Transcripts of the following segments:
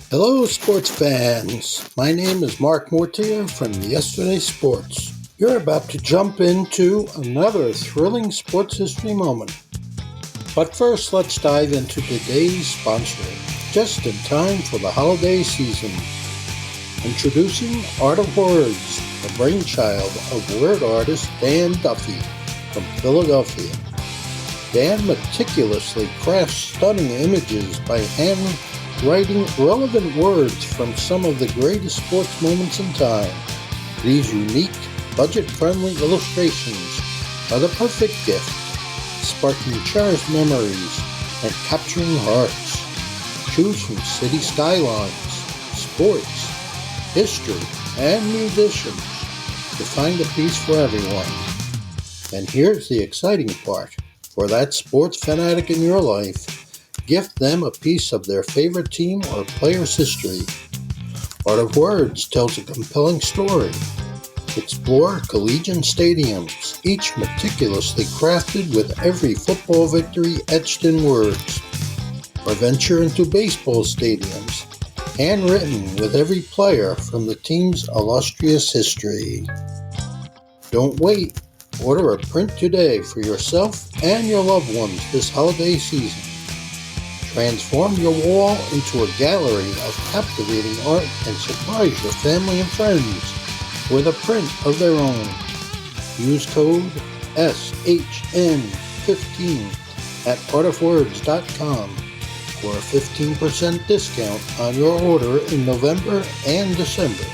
Hello, sports fans. My name is Mark Mortier from Yesterday Sports. You're about to jump into another thrilling sports history moment. But first, let's dive into today's sponsor, just in time for the holiday season. Introducing Art of Words, the brainchild of word artist Dan Duffy from Philadelphia. Dan meticulously crafts stunning images by handwriting relevant words from some of the greatest sports moments in time. These unique, budget-friendly illustrations are the perfect gift, sparking cherished memories and capturing hearts. Choose from city skylines, sports, history, and musicians to find a piece for everyone. And here's the exciting part. For that sports fanatic in your life, gift them a piece of their favorite team or player's history. Art of Words tells a compelling story. Explore collegiate stadiums, each meticulously crafted with every football victory etched in words. Or venture into baseball stadiums, handwritten with every player from the team's illustrious history. Don't wait. Order a print today for yourself and your loved ones this holiday season. Transform your wall into a gallery of captivating art and surprise your family and friends with a print of their own. Use code SHN15 at artofwords.com for a 15% discount on your order in November and December.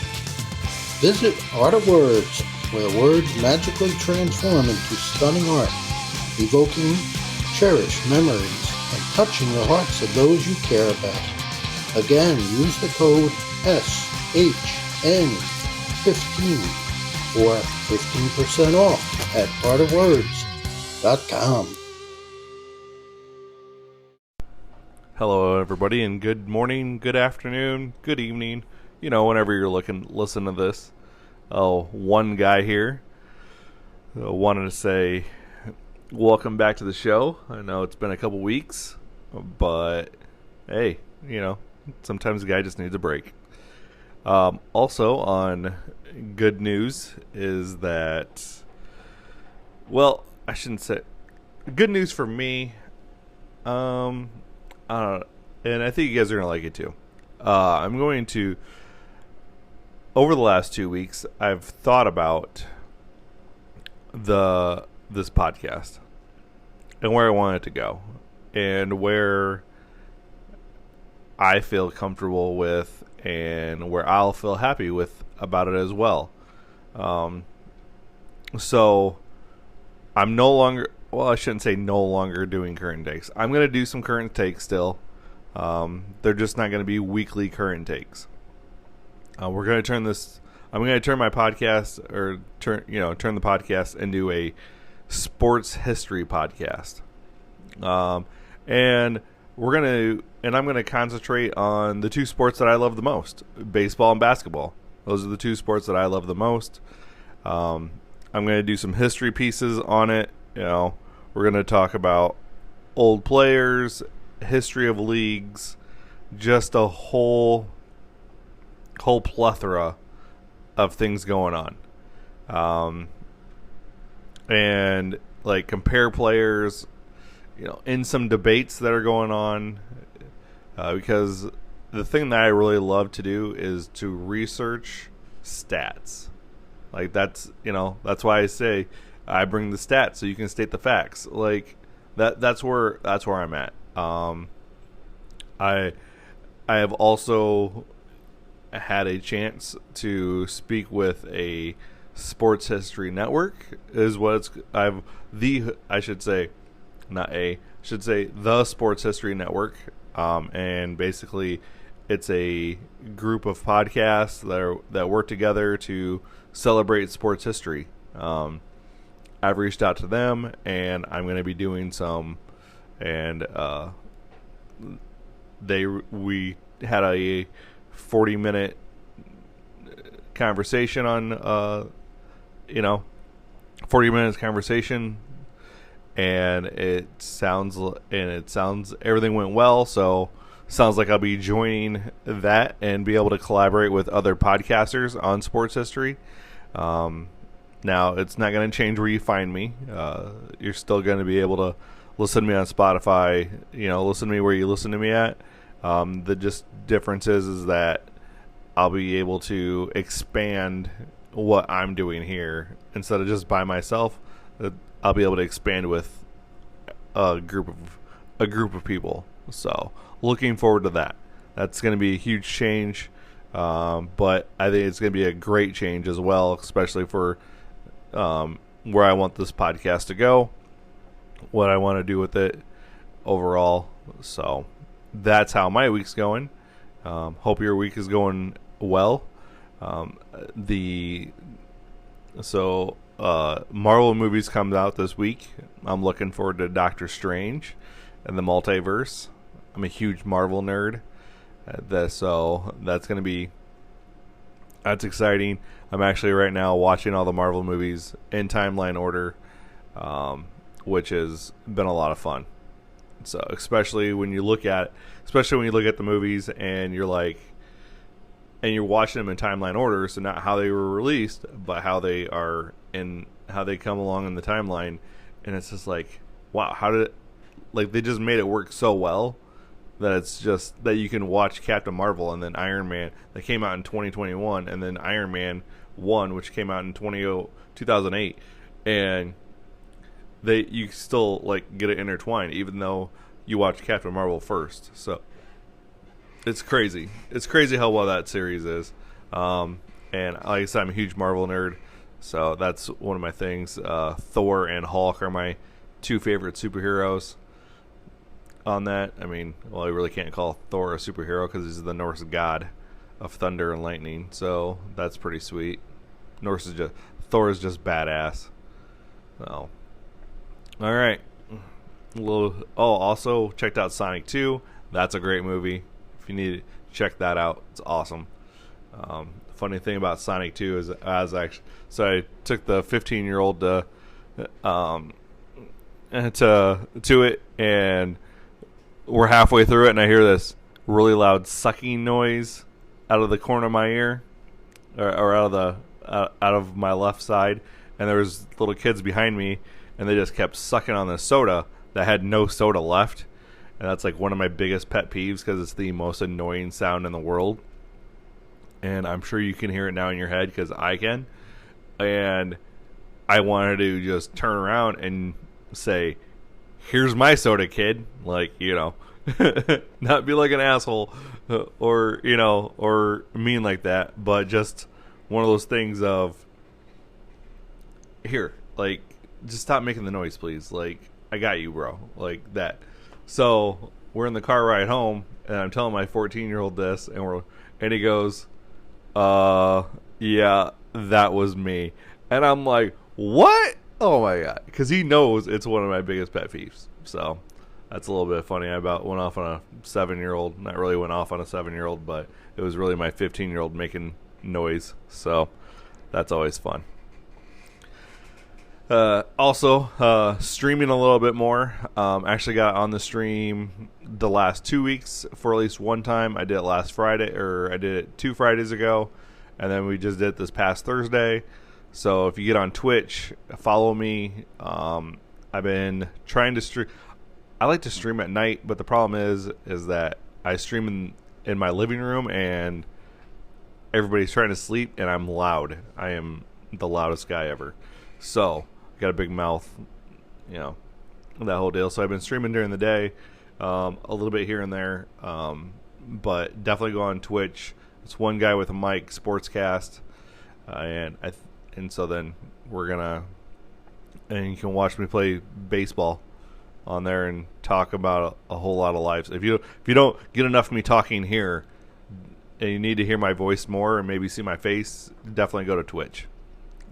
Visit Art of Words, where words magically transform into stunning art, evoking cherished memories and touching the hearts of those you care about. Again, use the code SHN15 for 15% off at artofwords.com. Hello, everybody, and good morning, good afternoon, good evening. Whenever you're listen to this. One guy here wanted to say welcome back to the show. I know it's been a couple weeks, but hey, sometimes a guy just needs a break. Also, on good news is that, well, I shouldn't say good news for me. And I think you guys are gonna like it too. I'm going to. Over the last 2 weeks, I've thought about this podcast and where I want it to go and where I feel comfortable with and where I'll feel happy with about it as well. So I'm no longer, well, I shouldn't say no longer doing current takes. I'm going to do some current takes still. They're just not going to be weekly current takes. We're going to turn this. I'm going to turn my podcast, or turn the podcast into a sports history podcast. And I'm going to concentrate on the two sports that I love the most: baseball and basketball. Those are the two sports that I love the most. I'm going to do some history pieces on it. We're going to talk about old players, history of leagues, just a whole plethora of things going on, and like compare players, in some debates that are going on, because the thing that I really love to do is to research stats. Like that's why I say I bring the stats so you can state the facts. Like that's where I'm at. I have also had a chance to speak with a sports history network, is what it's the sports history network, and basically it's a group of podcasts that work together to celebrate sports history. I've reached out to them, and I'm going to be doing some, and we had a 40-minute conversation on 40 minutes conversation, and it sounds everything went well, so sounds like I'll be joining that and be able to collaborate with other podcasters on sports history. Now, it's not going to change where you find me. You're still going to be able to listen to me on Spotify, listen to me where you listen to me at. The just difference is that I'll be able to expand what I'm doing here instead of just by myself. I'll be able to expand with a group of people. So, looking forward to that. That's going to be a huge change, but I think it's going to be a great change as well, especially for where I want this podcast to go, what I want to do with it overall. So that's how my week's going. Hope your week is going well. Marvel movies comes out this week. I'm looking forward to Doctor Strange and the Multiverse. I'm a huge Marvel nerd. So that's exciting. I'm actually right now watching all the Marvel movies in timeline order, which has been a lot of fun. So especially when you look at the movies and you're watching them in timeline order, so not how they were released, but how they come along in the timeline, and it's just like, wow, they just made it work so well that it's just that you can watch Captain Marvel and then Iron Man that came out in 2021, and then Iron Man 1, which came out in 2008, and you still get it intertwined even though you watch Captain Marvel first. So it's crazy how well that series is. And like I said, I'm a huge Marvel nerd, so that's one of my things. Thor and Hulk are my two favorite superheroes on that. I mean, well, you really can't call Thor a superhero because he's the Norse god of thunder and lightning, so that's pretty sweet. Thor is just badass. So, all right. Also checked out Sonic 2. That's a great movie. If you need to check that out, it's awesome. Funny thing about Sonic 2 is I took the 15-year-old to it, and we're halfway through it, and I hear this really loud sucking noise out of the corner of my ear, or out of my left side, and there was little kids behind me, and they just kept sucking on the soda that had no soda left, and that's one of my biggest pet peeves because it's the most annoying sound in the world, and I'm sure you can hear it now in your head because I can, and I wanted to just turn around and say, "Here's my soda, kid," not be like an asshole or mean like that, but just one of those things of, here, just stop making the noise, please. I got you, bro. Like that. So we're in the car ride home, and I'm telling my 14-year-old this, and he goes, yeah, that was me. And I'm like, what? Oh my God. Because he knows it's one of my biggest pet peeves. So that's a little bit funny. I about went off on a 7-year-old. Not really went off on a 7-year-old, but it was really my 15-year-old making noise. So that's always fun. Also, streaming a little bit more. Actually got on the stream the last 2 weeks for at least one time. I did it last Friday, or I did it 2 Fridays ago, and then we just did it this past Thursday. So if you get on Twitch, follow me. I've been trying to stream. I like to stream at night, but the problem is that I stream in my living room, and everybody's trying to sleep, and I'm loud. I am the loudest guy ever. So got a big mouth, that whole deal. So I've been streaming during the day, a little bit here and there, but definitely go on Twitch. It's one guy with a mic, Sportscast, and so then and you can watch me play baseball on there and talk about a whole lot of lives. If you don't get enough of me talking here, and you need to hear my voice more and maybe see my face, definitely go to Twitch.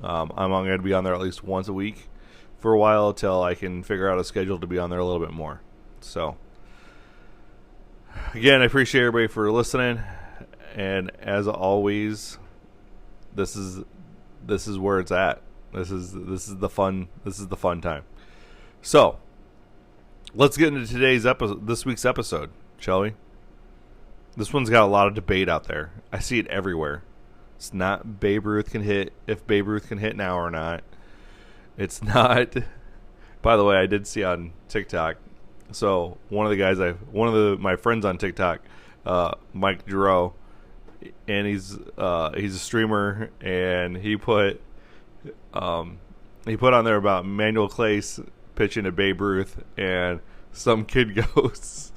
I'm going to be on there at least once a week for a while until I can figure out a schedule to be on there a little bit more. So, again, I appreciate everybody for listening, and as always, this is where it's at. This is the fun time. So, let's get into this week's episode, shall we? This one's got a lot of debate out there. I see it everywhere. It's not Babe Ruth can hit, if Babe Ruth can hit now or not. It's not. By the way, I did see on TikTok. So one of my friends on TikTok, Mike Giroux, and he's a streamer, and he put on there about Manuel Clace pitching to Babe Ruth, and some kid goes,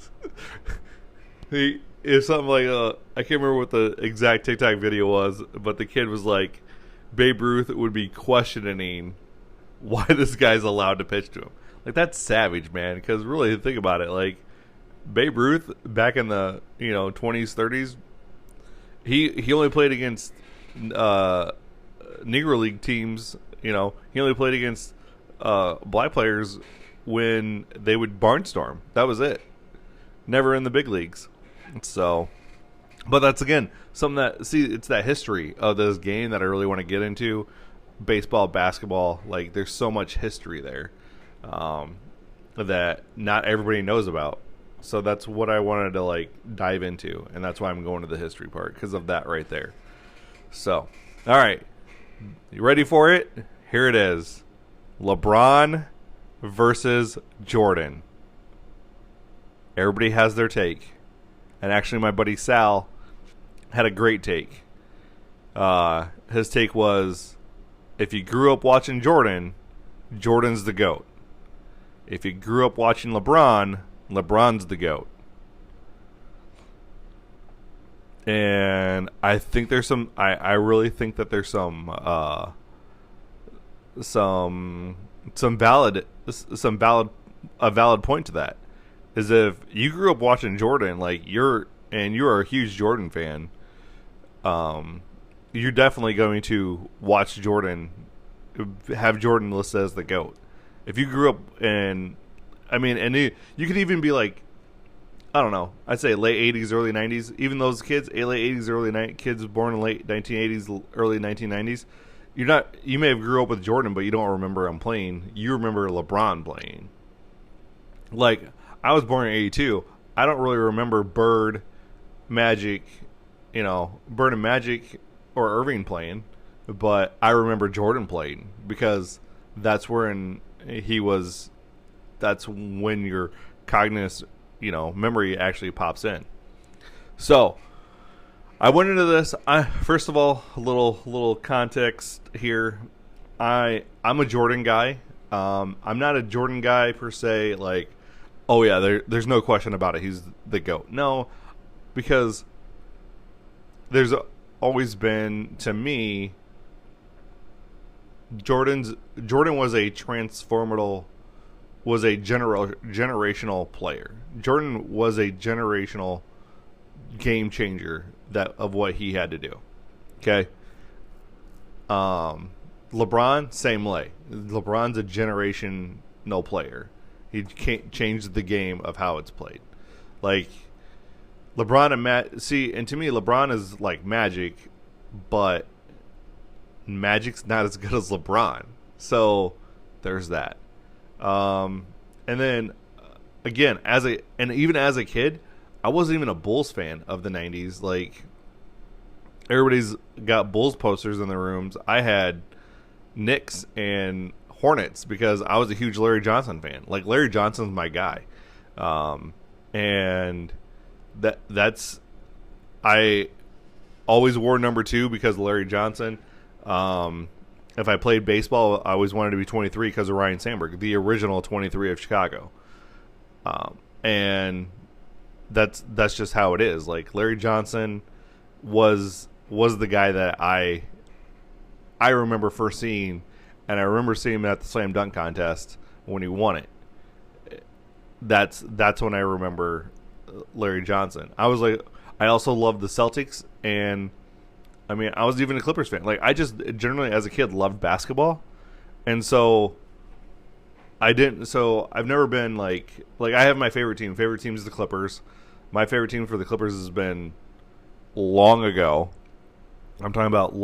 it's something like I can't remember what the exact TikTok video was, but the kid was like, Babe Ruth would be questioning why this guy's allowed to pitch to him. Like, that's savage, man. Because really, think about it. Like, Babe Ruth back in the 20s, 30s, he only played against Negro League teams. He only played against black players when they would barnstorm. That was it. Never in the big leagues. So, but that's again something it's that history of this game that I really want to get into. Baseball, basketball, like there's so much history there that not everybody knows about. So that's what I wanted to dive into, and that's why I'm going to the history part, because of that right there. So, all right, you ready for it? Here it is: LeBron versus Jordan. Everybody has their take, and actually, my buddy Sal had a great take. His take was, if you grew up watching Jordan, Jordan's the GOAT. If you grew up watching LeBron, LeBron's the GOAT. And I think there's some I really think that there's some valid point to that. Is if you grew up watching Jordan, you're a huge Jordan fan, you're definitely going to watch Jordan, have Jordan listed as the GOAT. If you grew up you could even be like, I don't know, I'd say late 80s, early 90s. Even those kids, late 80s, early 90s, kids born in late 1980s, early 1990s, you may have grew up with Jordan, but you don't remember him playing. You remember LeBron playing. Like, I was born in 82. I don't really remember Bird, Magic, Bird and Magic or Irving playing, but I remember Jordan playing, because that's when your cognitive, memory actually pops in. So I went into this. First of all, a little context here. I'm a Jordan guy. I'm not a Jordan guy per se, like, oh yeah, there's no question about it, he's the GOAT. No, because there's always been, to me, Jordan was a generational player. Jordan was a generational game changer of what he had to do. Okay. LeBron, same way. LeBron's a generational player. He changed the game of how it's played. Like, LeBron and to me, LeBron is like Magic, but Magic's not as good as LeBron. So there's that. And then again, even as a kid, I wasn't even a Bulls fan of the 90s. Like, everybody's got Bulls posters in their rooms. I had Knicks and Hornets because I was a huge Larry Johnson fan. Like, Larry Johnson's my guy. And that's I always wore number 2 because of Larry Johnson. If I played baseball, I always wanted to be 23 because of Ryan Sandberg, the original 23 of Chicago. And that's just how it is. Like, Larry Johnson was the guy that I remember first seeing, and I remember seeing him at the slam dunk contest when he won it. That's when I remember Larry Johnson. I also loved the Celtics, and I was even a Clippers fan. Like, I just generally, as a kid, loved basketball, and so I've never been like I have my favorite team. Favorite team is the Clippers. My favorite team for the Clippers has been long ago. I'm talking about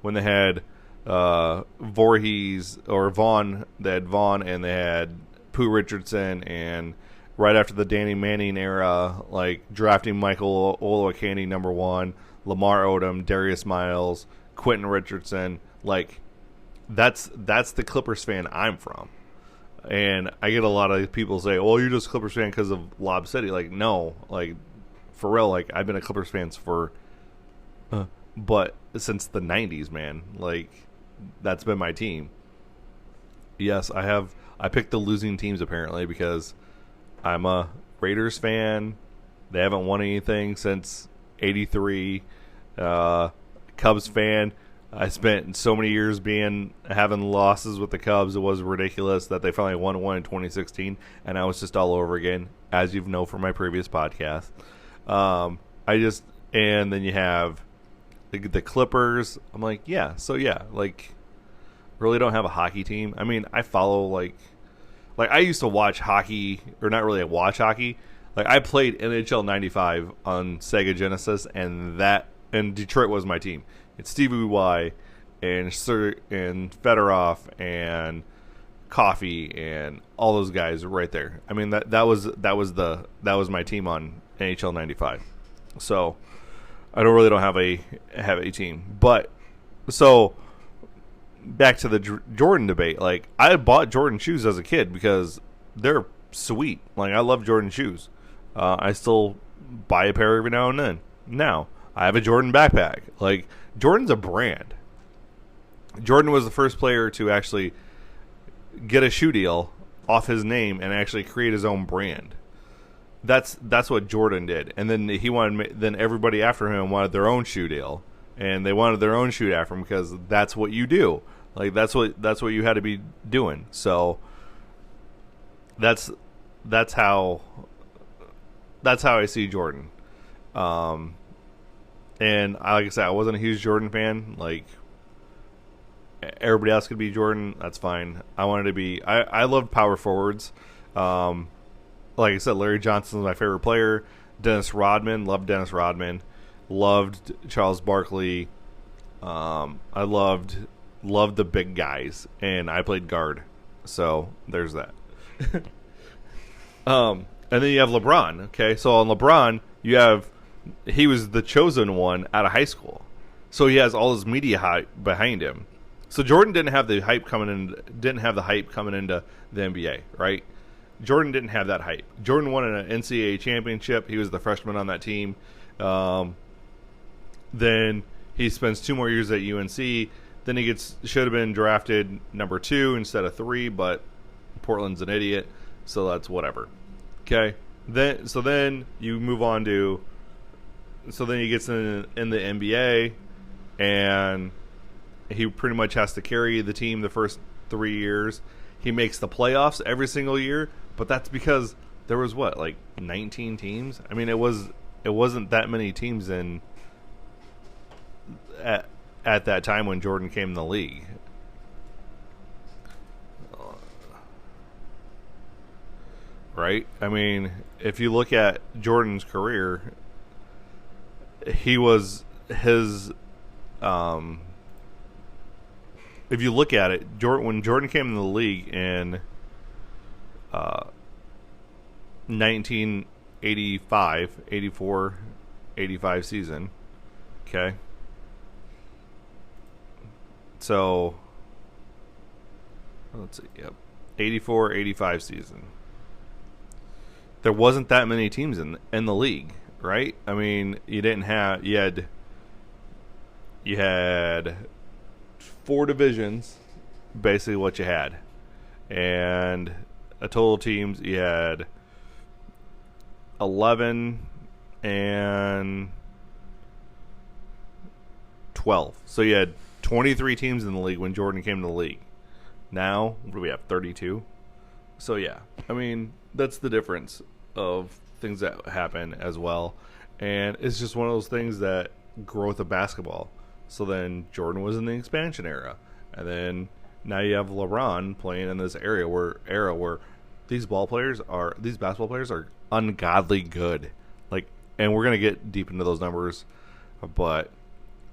when they had Voorhees or Vaughn. They had Vaughn, and they had Pooh Richardson and right after the Danny Manning era, like drafting Michael Olowokandi #1, Lamar Odom, Darius Miles, Quentin Richardson. Like, that's the Clippers fan I'm from. And I get a lot of people say, "Oh, you're just a Clippers fan because of Lob City." Like, no, like for real. Like, I've been a Clippers fan but since the '90s, man. Like, that's been my team. Yes, I have. I picked the losing teams apparently because I'm a Raiders fan. They haven't won anything since '83. Cubs fan. I spent so many years having losses with the Cubs. It was ridiculous that they finally won one in 2016, and I was just all over again, as you know from my previous podcast. And then you have the Clippers. I'm like, yeah, like, really don't have a hockey team. I mean, I follow like I used to watch hockey, or not really watch hockey. Like, I played NHL '95 on Sega Genesis, and Detroit was my team. It's Stevie Y and Fedorov and Coffee and all those guys right there. I mean, that was my team on NHL '95. So I don't have a team. But so back to the Jordan debate. Like, I bought Jordan shoes as a kid because they're sweet. Like, I love Jordan shoes. I still buy a pair every now and then. Now I have a Jordan backpack. Like, Jordan's a brand. Jordan was the first player to actually get a shoe deal off his name and actually create his own brand. That's what Jordan did. And then then everybody after him wanted their own shoe deal, and they wanted their own shoe after him because that's what you do. Like, that's what you had to be doing. So that's how I see Jordan. And like I said, I wasn't a huge Jordan fan. Like, everybody else could be Jordan. That's fine. I wanted to be. I loved power forwards. Like I said, Larry Johnson's my favorite player. Dennis Rodman. Loved Dennis Rodman. Loved Charles Barkley. I loved the big guys, and I played guard. So there's that. And then you have LeBron. Okay, so on LeBron, he was the chosen one out of high school, so he has all his media hype behind him. So Jordan didn't have the hype coming into the NBA, right? Jordan didn't have that hype. Jordan won an NCAA championship. He was the freshman on that team. Then he spends 2 more years at UNC. Then he should have been drafted number 2 instead of 3, but Portland's an idiot, so that's whatever. Okay. Then you move on to. So then he gets in the NBA, and he pretty much has to carry the team the first 3 years. He makes the playoffs every single year, but that's because there was 19 teams. I mean, it wasn't that many teams at that time when Jordan came in the league. Right? I mean, if you look at Jordan's career, if you look at it, when Jordan came in the league in 1985 season, okay? So, let's see, yep, 84-85 season. There wasn't that many teams in the league, right? I mean, you had 4 divisions, basically what you had, and a total teams you had 11 and 12. So you had 23 teams in the league when Jordan came to the league. Now, what do we have, 32? So yeah, I mean, that's the difference of things that happen as well. And it's just one of those things that growth of basketball. So then Jordan was in the expansion era, and then now you have LeBron playing in this era where these basketball players are ungodly good. Like, and we're gonna get deep into those numbers, but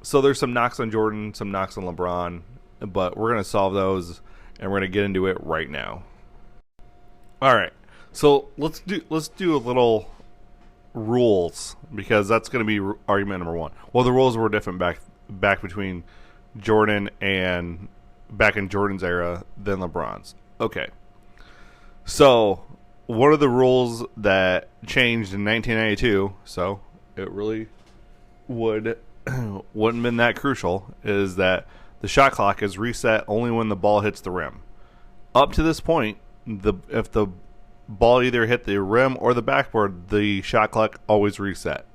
so there's some knocks on Jordan, some knocks on LeBron, but we're gonna solve those, and we're gonna get into it right now. All right. So let's do a little rules, because that's going to be argument number one. Well, the rules were different back between Jordan and back in Jordan's era than LeBron's. Okay, so one of the rules that changed in 1992, so it really wouldn't have been that crucial, is that the shot clock is reset only when the ball hits the rim. Up to this point, if the ball either hit the rim or the backboard, the shot clock always reset.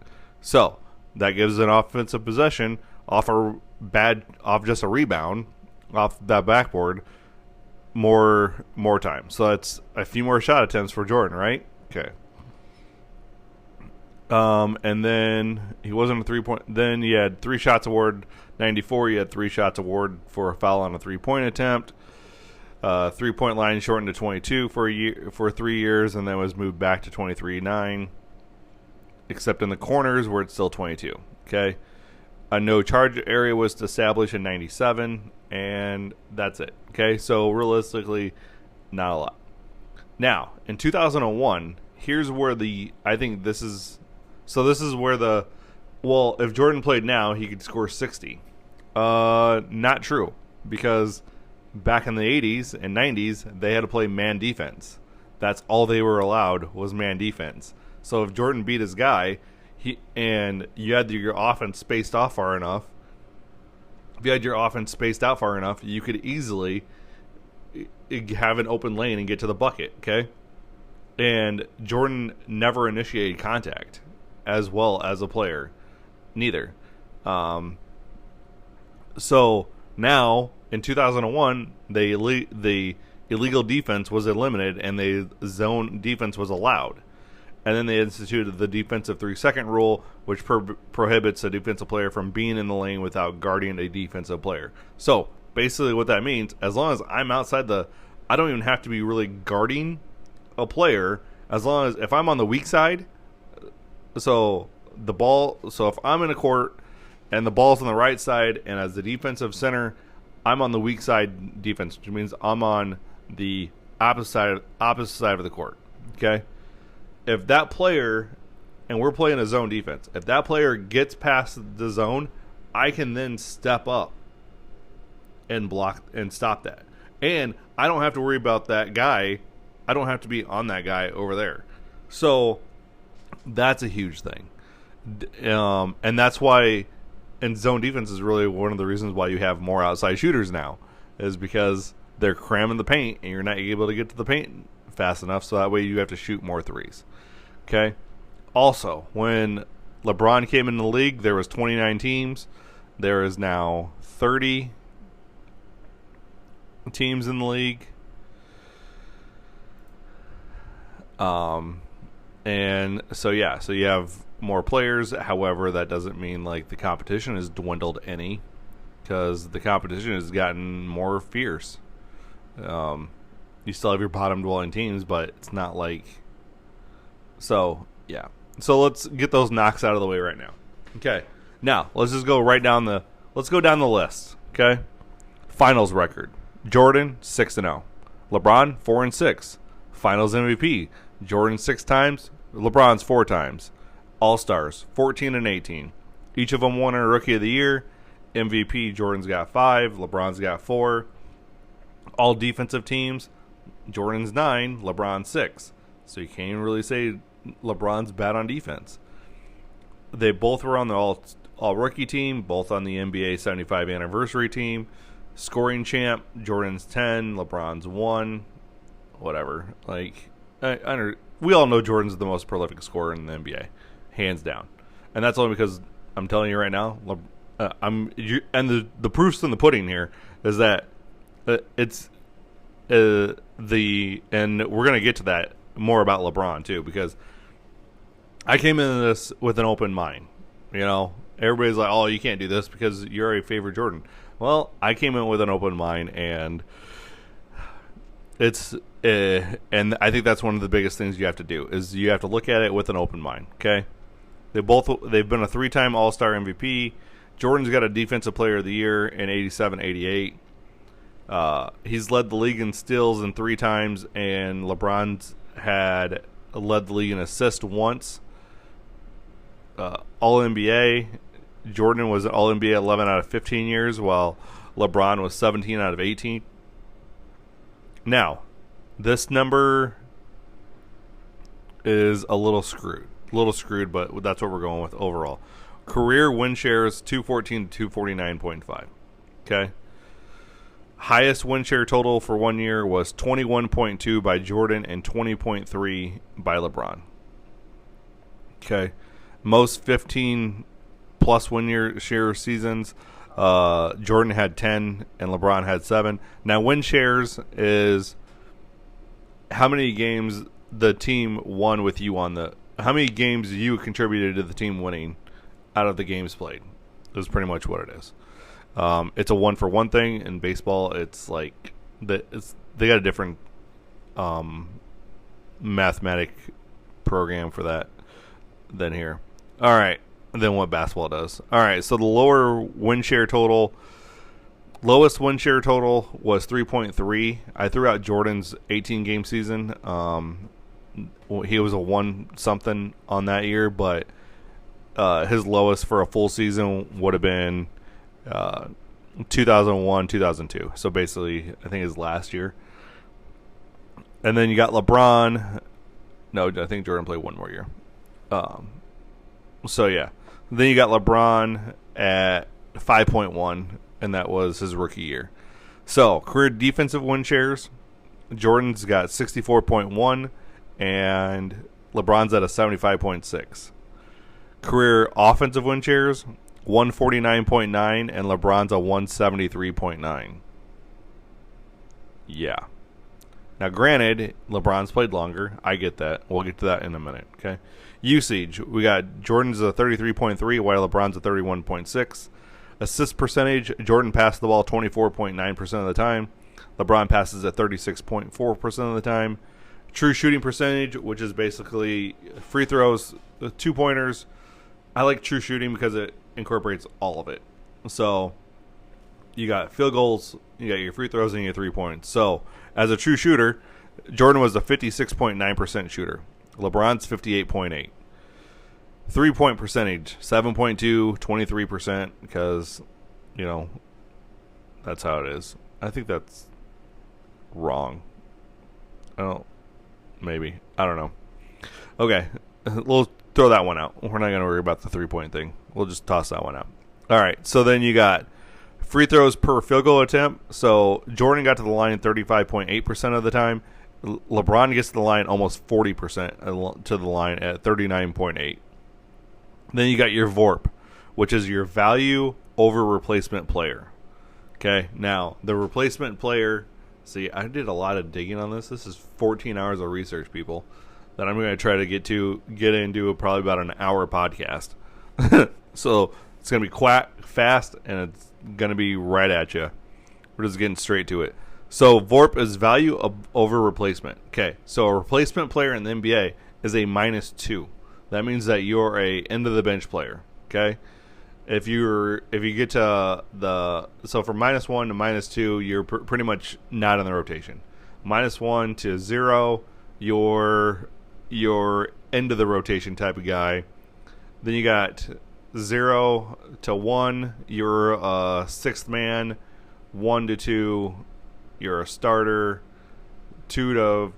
So that gives an offensive possession off just a rebound off that backboard more time. So that's a few more shot attempts for Jordan, right? Okay. And then he wasn't a 3-point. Then he had 3 shots award. 94, he had 3 shots award for a foul on a 3-point attempt. 3-point line shortened to 22 for 3 years, and then was moved back to 23.9, except in the corners where it's still 22. Okay, a no charge area was established in 97, and that's it. Okay, so realistically, not a lot. Now in 2001, here's where this is where if Jordan played now, he could score 60. Not true, because back in the 80s and 90s, they had to play man defense. That's all they were allowed was man defense. So if Jordan beat his guy, and you had your offense spaced out far enough, you could easily have an open lane and get to the bucket, okay? And Jordan never initiated contact as well as a player. Neither. So now, in 2001, the illegal defense was eliminated and the zone defense was allowed. And then they instituted the defensive 3-second rule, which prohibits a defensive player from being in the lane without guarding a defensive player. So basically what that means, as long as I'm outside I don't even have to be really guarding a player, as long as if I'm on the weak side, so if I'm in a court and the ball's on the right side, and as the defensive center, I'm on the weak side defense, which means I'm on the opposite side of the court. Okay? If that player, and we're playing a zone defense, if that player gets past the zone, I can then step up and block and stop that. And I don't have to worry about that guy. I don't have to be on that guy over there. So that's a huge thing. And that's why, and zone defense is really one of the reasons why you have more outside shooters now, is because they're cramming the paint and you're not able to get to the paint fast enough, so that way you have to shoot more threes. Okay? Also, when LeBron came in the league, there was 29 teams. There is now 30 teams in the league. And so you have more players. However, that doesn't mean like the competition has dwindled any, because the competition has gotten more fierce. You still have your bottom dwelling teams, but it's not like. So yeah. So let's get those knocks out of the way right now. Okay. Now let's just go down the list. Okay. Finals record: Jordan 6-0, LeBron 4-6. Finals MVP: Jordan 6 times, LeBron's 4 times. All-Stars 14 and 18. Each of them won a Rookie of the Year. MVP: Jordan's got 5, LeBron's got 4. All defensive teams: Jordan's 9, LeBron's 6. So you can't even really say LeBron's bad on defense. They both were on the all rookie team, both on the NBA 75 anniversary team. Scoring champ: Jordan's 10, LeBron's 1. Whatever. Like, we all know Jordan's the most prolific scorer in the NBA, hands down, and that's only because I'm telling you right now. And the proof's in the pudding here is that it's and we're gonna get to that more about LeBron too, because I came into this with an open mind. You know, everybody's like, "Oh, you can't do this because you already favor Jordan." Well, I came in with an open mind, and and I think that's one of the biggest things you have to do, is you have to look at it with an open mind. Okay, they've been a 3-time All-Star MVP. Jordan's got a Defensive Player of the Year in 87, 88. He's led the league in steals 3 times, and LeBron's had led the league in assists once. All-NBA. Jordan was All-NBA 11 out of 15 years, while LeBron was 17 out of 18. Now, this number is a little screwed. But that's what we're going with overall. Career win shares 214 to 249.5. Okay. Highest win share total for 1 year was 21.2 by Jordan and 20.3 by LeBron. Okay. Most 15 plus win share seasons, Jordan had 10 and LeBron had 7. Now, win shares is how many games the team won with you on the. How many games you contributed to the team winning out of the games played. Is pretty much what it is. It's a 1-for-1 thing. In baseball, it's like they got a different mathematic program for that than here. All right, than what basketball does. All right, so the lowest win share total was 3.3. I threw out Jordan's 18-game season. He was a 1-something on that year, but his lowest for a full season would have been 2001, 2002. So basically, I think his last year. And then you got LeBron. No, I think Jordan played one more year. So yeah. Then you got LeBron at 5.1, and that was his rookie year. So career defensive win shares, Jordan's got 64.1, and LeBron's at a 75.6. Career offensive win shares, 149.9, and LeBron's a 173.9. Yeah. Now, granted, LeBron's played longer. I get that. We'll get to that in a minute, okay? Usage, we got Jordan's a 33.3, while LeBron's a 31.6. Assist percentage, Jordan passed the ball 24.9% of the time. LeBron passes at 36.4% of the time. True shooting percentage, which is basically free throws, 2-pointers. I like true shooting because it incorporates all of it. So you got field goals, you got your free throws, and your 3 points. So as a true shooter, Jordan was a 56.9% shooter. LeBron's 58.8. 3-point percentage, 7.2, 23%, because, you know, that's how it is. I think that's wrong. Maybe. I don't know. Okay. We'll throw that one out. We're not going to worry about the 3-point thing. We'll just toss that one out. All right. So then you got free throws per field goal attempt. So Jordan got to the line 35.8% of the time. LeBron gets to the line almost 40% to the line at 39.8. Then you got your VORP, which is your value over replacement player. Okay. Now, the replacement player. See, I did a lot of digging on this. This is 14 hours of research, people, that I'm going to try to get into probably about an hour podcast. So it's going to be fast, and it's going to be right at you. We're just getting straight to it. So VORP is value over replacement. Okay, so a replacement player in the NBA is a -2. That means that you're a end of the bench player. Okay. If you get to from -1 to -2, you're pretty much not in the rotation. -1 to 0, you're end of the rotation type of guy. Then you got 0 to 1, you're a sixth man. 1 to 2, you're a starter. 2 to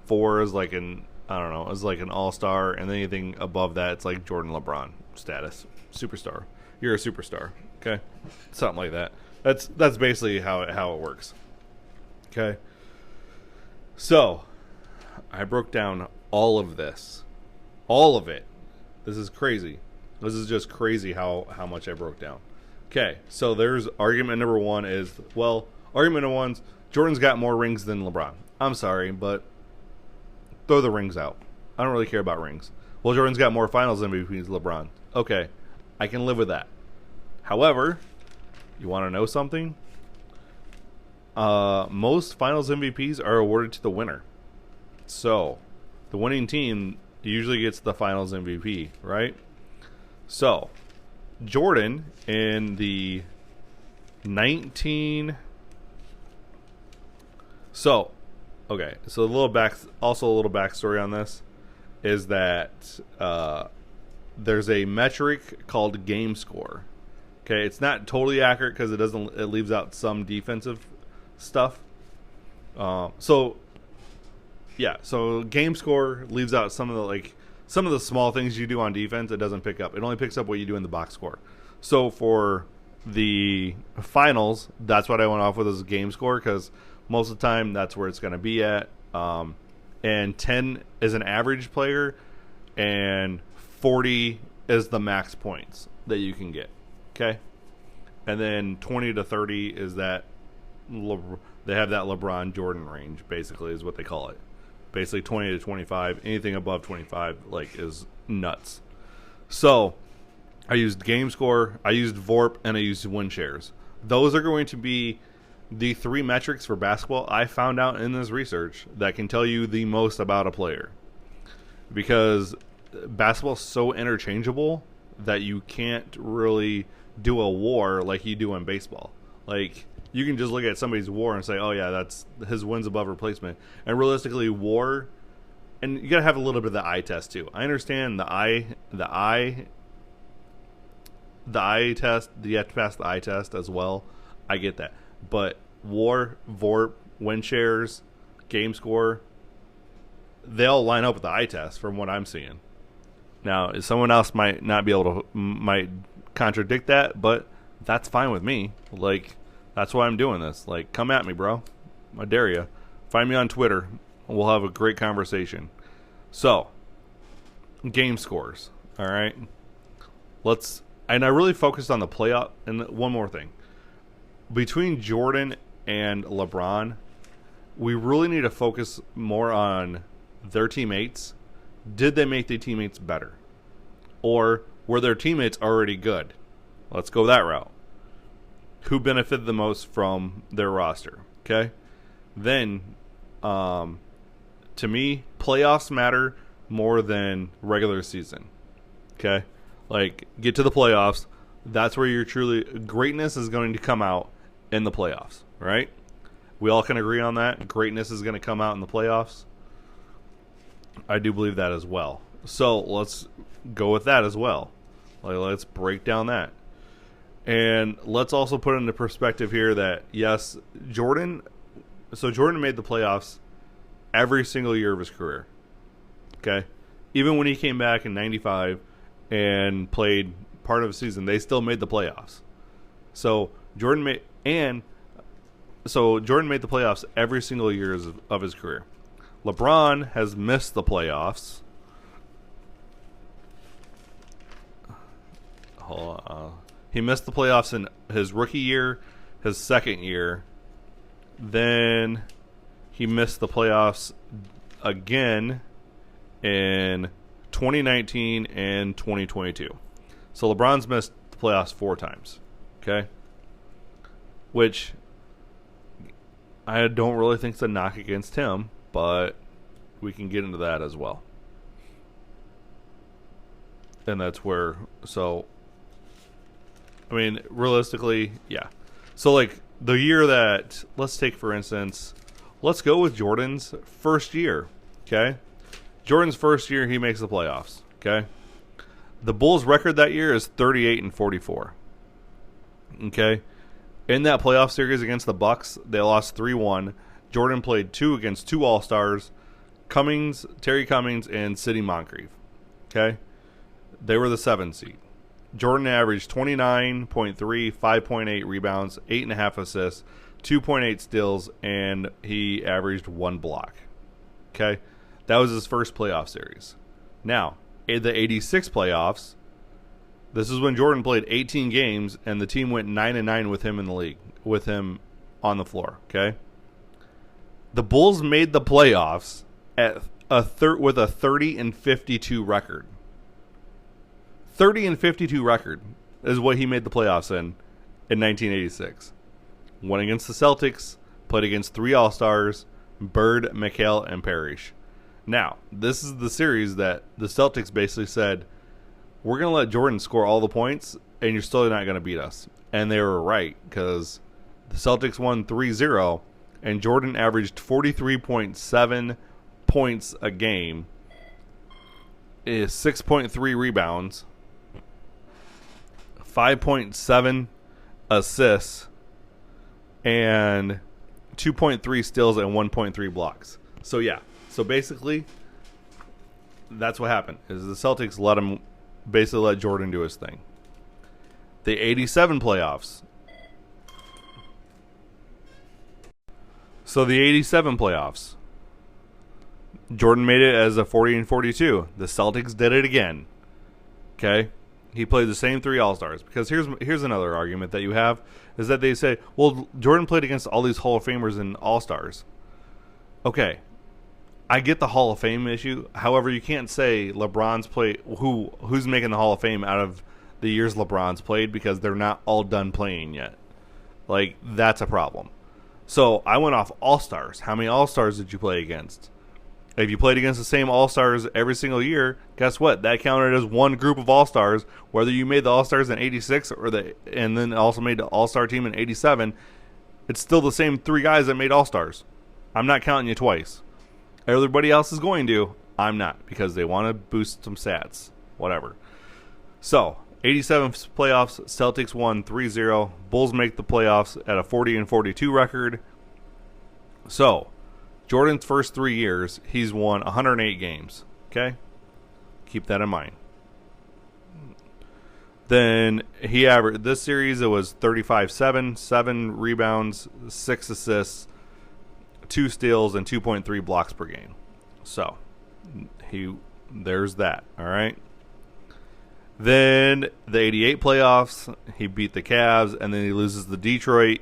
4 is like an all-star, and then anything above that, it's like Jordan LeBron status, superstar. You're a superstar, okay? Something like that. That's basically how it works. Okay? So, I broke down all of this. All of it. This is crazy. This is just crazy how much I broke down. Okay, so there's argument number one is, argument number one's Jordan's got more rings than LeBron. I'm sorry, but throw the rings out. I don't really care about rings. Well, Jordan's got more finals MVPs than LeBron. Okay, I can live with that. However, you want to know something? Most finals MVPs are awarded to the winner. So, the winning team usually gets the finals MVP, right? So, Jordan in the 19... So, Okay, so a little backstory on this is that there's a metric called game score. Okay, it's not totally accurate because it leaves out some defensive stuff. So game score leaves out some of the small things you do on defense. It doesn't pick up. It only picks up what you do in the box score. So for the finals, that's what I went off with as game score because most of the time that's where it's going to be at. And 10 is an average player, and 40 is the max points that you can get. Okay, and then 20 to 30 is that they have that LeBron Jordan range, basically, is what they call it. Basically, 20 to 25, anything above 25 is nuts. So I used game score, I used VORP, and I used win shares. Those are going to be the three metrics for basketball I found out in this research that can tell you the most about a player. Because basketball is so interchangeable that you can't really do a WAR like you do in baseball. Like, you can just look at somebody's WAR and say, oh yeah, that's his wins above replacement. And realistically, WAR, and you got to have a little bit of the eye test too. I understand the eye test, you have to pass the eye test as well. I get that. But WAR, VORP, win shares, game score, they all line up with the eye test from what I'm seeing. Now, someone else might not be able to, might contradict that, but that's fine with me. Like, that's why I'm doing this. Like, come at me, bro. I dare you. Find me on Twitter. We'll have a great conversation. So, game scores. All right. And I really focused on the playoff. And one more thing. Between Jordan and LeBron, we really need to focus more on their teammates. Did they make their teammates better? Or were their teammates already good? Let's go that route. Who benefited the most from their roster? Okay? Then, to me, playoffs matter more than regular season. Okay? Like, get to the playoffs. That's where your truly greatness is going to come out in the playoffs, right? We all can agree on that. Greatness is going to come out in the playoffs. I do believe that as well. So let's go with that as well. Like, let's break down that. And let's also put into perspective here that, yes, Jordan made the playoffs every single year of his career. Okay? Even when he came back in 95 and played part of the season, they still made the playoffs. So Jordan made the playoffs every single year of his career. LeBron has missed the playoffs. He missed the playoffs in his rookie year, his second year. Then he missed the playoffs again in 2019 and 2022. So LeBron's missed the playoffs 4 times. Okay? Which I don't really think is a knock against him, but we can get into that as well. And that's where, realistically, yeah. So, like, the year that, let's take, for instance, let's go with Jordan's first year, okay? Jordan's first year, he makes the playoffs, okay? The Bulls' record that year is 38-44, okay? In that playoff series against the Bucks, they lost 3-1. Jordan played 2 against 2 All-Stars, Terry Cummings, and Sidney Moncrief, okay? They were the 7th seed. Jordan averaged 29.3, 5.8 rebounds, 8.5 assists, 2.8 steals, and he averaged 1 block. Okay? That was his first playoff series. Now, in the 86 playoffs, this is when Jordan played 18 games, and the team went 9-9 with him in the league, with him on the floor. Okay? The Bulls made the playoffs with a 30-52 record. 30-52 record is what he made the playoffs in 1986. Won against the Celtics, played against 3 All-Stars, Bird, McHale, and Parrish. Now, this is the series that the Celtics basically said, we're going to let Jordan score all the points, and you're still not going to beat us. And they were right, because the Celtics won 3-0, and Jordan averaged 43.7 points a game, is 6.3 rebounds, 5.7 assists, and 2.3 steals and 1.3 blocks. So yeah, so basically that's what happened. Is the Celtics let Jordan do his thing. The 87 playoffs. So the 87 playoffs. Jordan made it as a 40-42. The Celtics did it again. Okay? He played the same 3 All-Stars. Because here's another argument that you have, is that they say, well, Jordan played against all these Hall of Famers and All-Stars. Okay. I get the Hall of Fame issue. However, you can't say LeBron's play who's making the Hall of Fame out of the years LeBron's played, because they're not all done playing yet. Like, that's a problem. So I went off All-Stars. How many All-Stars did you play against? If you played against the same All-Stars every single year, guess what? That counted as one group of All-Stars. Whether you made the All-Stars in 86 and then also made the All-Star team in 87, it's still the same 3 guys that made All-Stars. I'm not counting you twice. Everybody else is going to. I'm not, because they want to boost some stats. Whatever. So, 87 playoffs, Celtics won 3-0. Bulls make the playoffs at a 40-42 record. So, Jordan's first 3 years, he's won 108 games. Okay? Keep that in mind. Then he averaged this series, it was 35-7, 7 rebounds, 6 assists, 2 steals, and 2.3 blocks per game. So, there's that. All right? Then the 88 playoffs, he beat the Cavs, and then he loses to Detroit.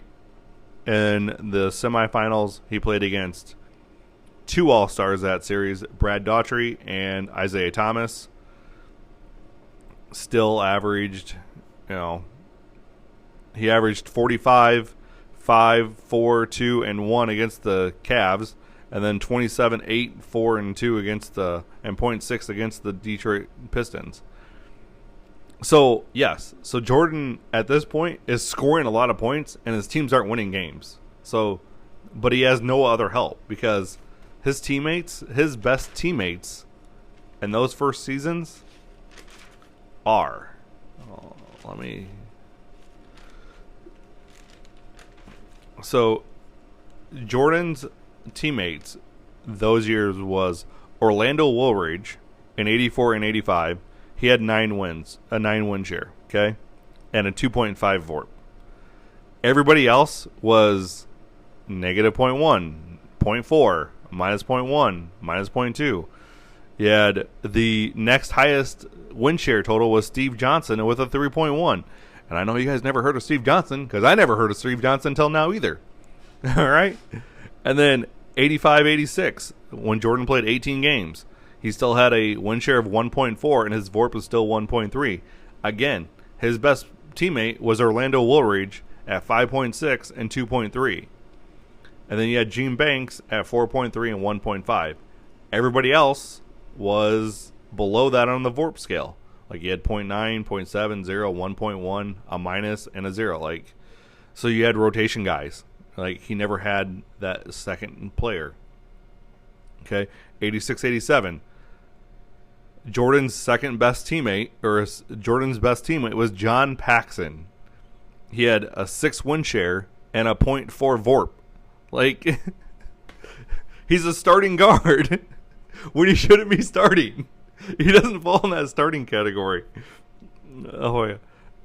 In the semifinals, he played against 2 All-Stars that series, Brad Daughtry and Isaiah Thomas. Still averaged, he averaged 45, 5, 4, 2, and 1 against the Cavs, and then 27, 8, 4, and 2 against and 0.6 against the Detroit Pistons. So, yes. So, Jordan, at this point, is scoring a lot of points, and his teams aren't winning games. So, but he has no other help, because his best teammates in those first seasons are... So, Jordan's teammates those years was Orlando Woolridge in 84 and 85. He had 9 wins, a 9-win share, okay, and a 2.5 VORP. Everybody else was negative 0.1, 0.4, minus 0.1, minus 0.2. You had the next highest win share total was Steve Johnson with a 3.1. And I know you guys never heard of Steve Johnson, because I never heard of Steve Johnson until now either. All right? And then 85-86, when Jordan played 18 games, he still had a win share of 1.4, and his VORP was still 1.3. Again, his best teammate was Orlando Woolridge at 5.6 and 2.3. And then you had Gene Banks at 4.3 and 1.5. Everybody else was below that on the VORP scale. Like, you had 0.9, 0.7, 0, 1.1, a minus, and a 0. So you had rotation guys. He never had that second player. Okay, 86-87. Jordan's best teammate was John Paxson. He had a 6 win share and a 0.4 VORP. He's a starting guard when he shouldn't be starting. He doesn't fall in that starting category. Oh, yeah.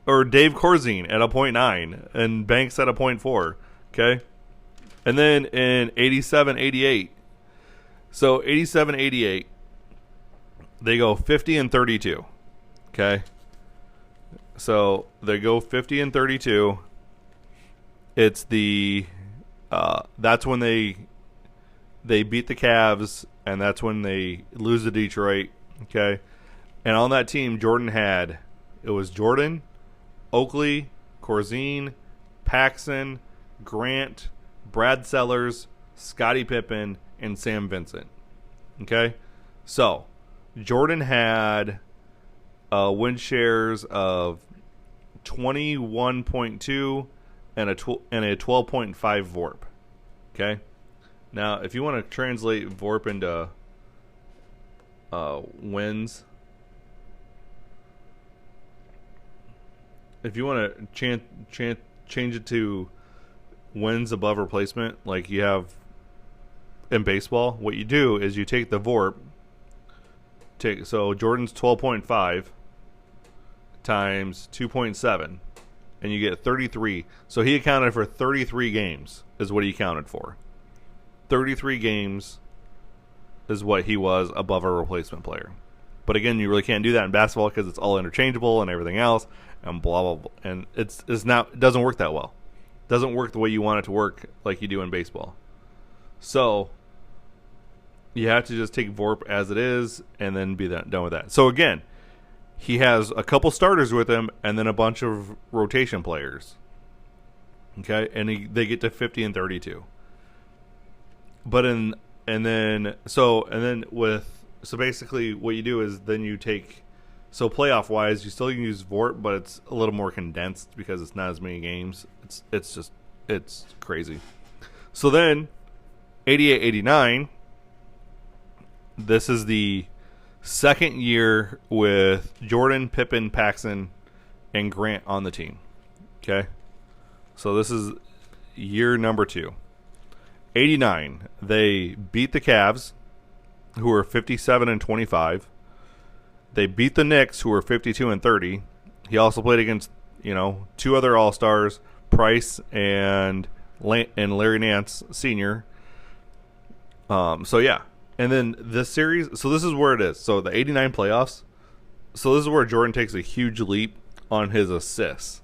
Or Dave Corzine at a 0.9 and Banks at a 0.4. Okay? And then in 87-88. So 87-88, they go 50 and 32. Okay? So they go 50 and 32. It's that's when they beat the Cavs, and that's when they lose to Detroit. Okay, and on that team, it was Jordan, Oakley, Corzine, Paxson, Grant, Brad Sellers, Scottie Pippen, and Sam Vincent. Okay, so Jordan had win shares of 21.2 and a 12.5 VORP. Okay? Now, if you want to translate VORP into wins, if you want to change it to wins above replacement, like you have in baseball, what you do is you take the VORP, so Jordan's 12.5 times 2.7, and you get 33. So he accounted for 33 games is what he counted for. 33 games is what he was above a replacement player. But again, you really can't do that in basketball because it's all interchangeable and everything else, and blah blah blah. And it doesn't work that well. It doesn't work the way you want it to work like you do in baseball. So you have to just take VORP as it is and then be done with that. So again, he has a couple starters with him and then a bunch of rotation players. Okay, and they get to 50 and 32. So basically what you do is then you take, so playoff wise you still use VORP, but it's a little more condensed because it's not as many games. It's crazy. So then 88-89, this is the second year with Jordan, Pippen, Paxson, and Grant on the team. Okay, so this is year number 2. 89, they beat the Cavs, who were 57 and 25. They beat the Knicks, who were 52 and 30. He also played against, two other All-Stars, Price and Larry Nance Sr. So yeah, and then this series. So this is where it is. So the 89 playoffs. So this is where Jordan takes a huge leap on his assists.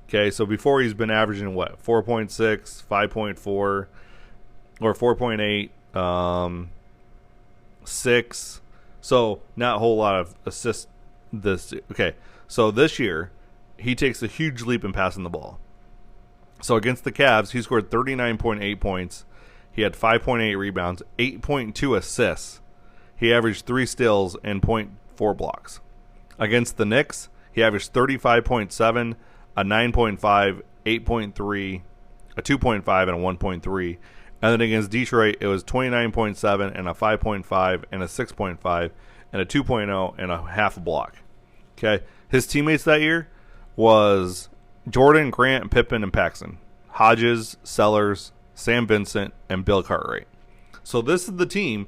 Okay, so before he's been averaging 4.6, 5.4, or 4.8, 6. So not a whole lot of assists. Okay, so this year he takes a huge leap in passing the ball. So against the Cavs, he scored 39.8 points. He had 5.8 rebounds, 8.2 assists. He averaged 3 steals and 0.4 blocks. Against the Knicks, he averaged 35.7, a 9.5, 8.3, a 2.5, and a 1.3. And then against Detroit, it was 29.7 and a 5.5 and a 6.5 and a 2.0 and a half a block. Okay, his teammates that year was Jordan, Grant, Pippen, and Paxson, Hodges, Sellers, Sam Vincent, and Bill Cartwright. So this is the team.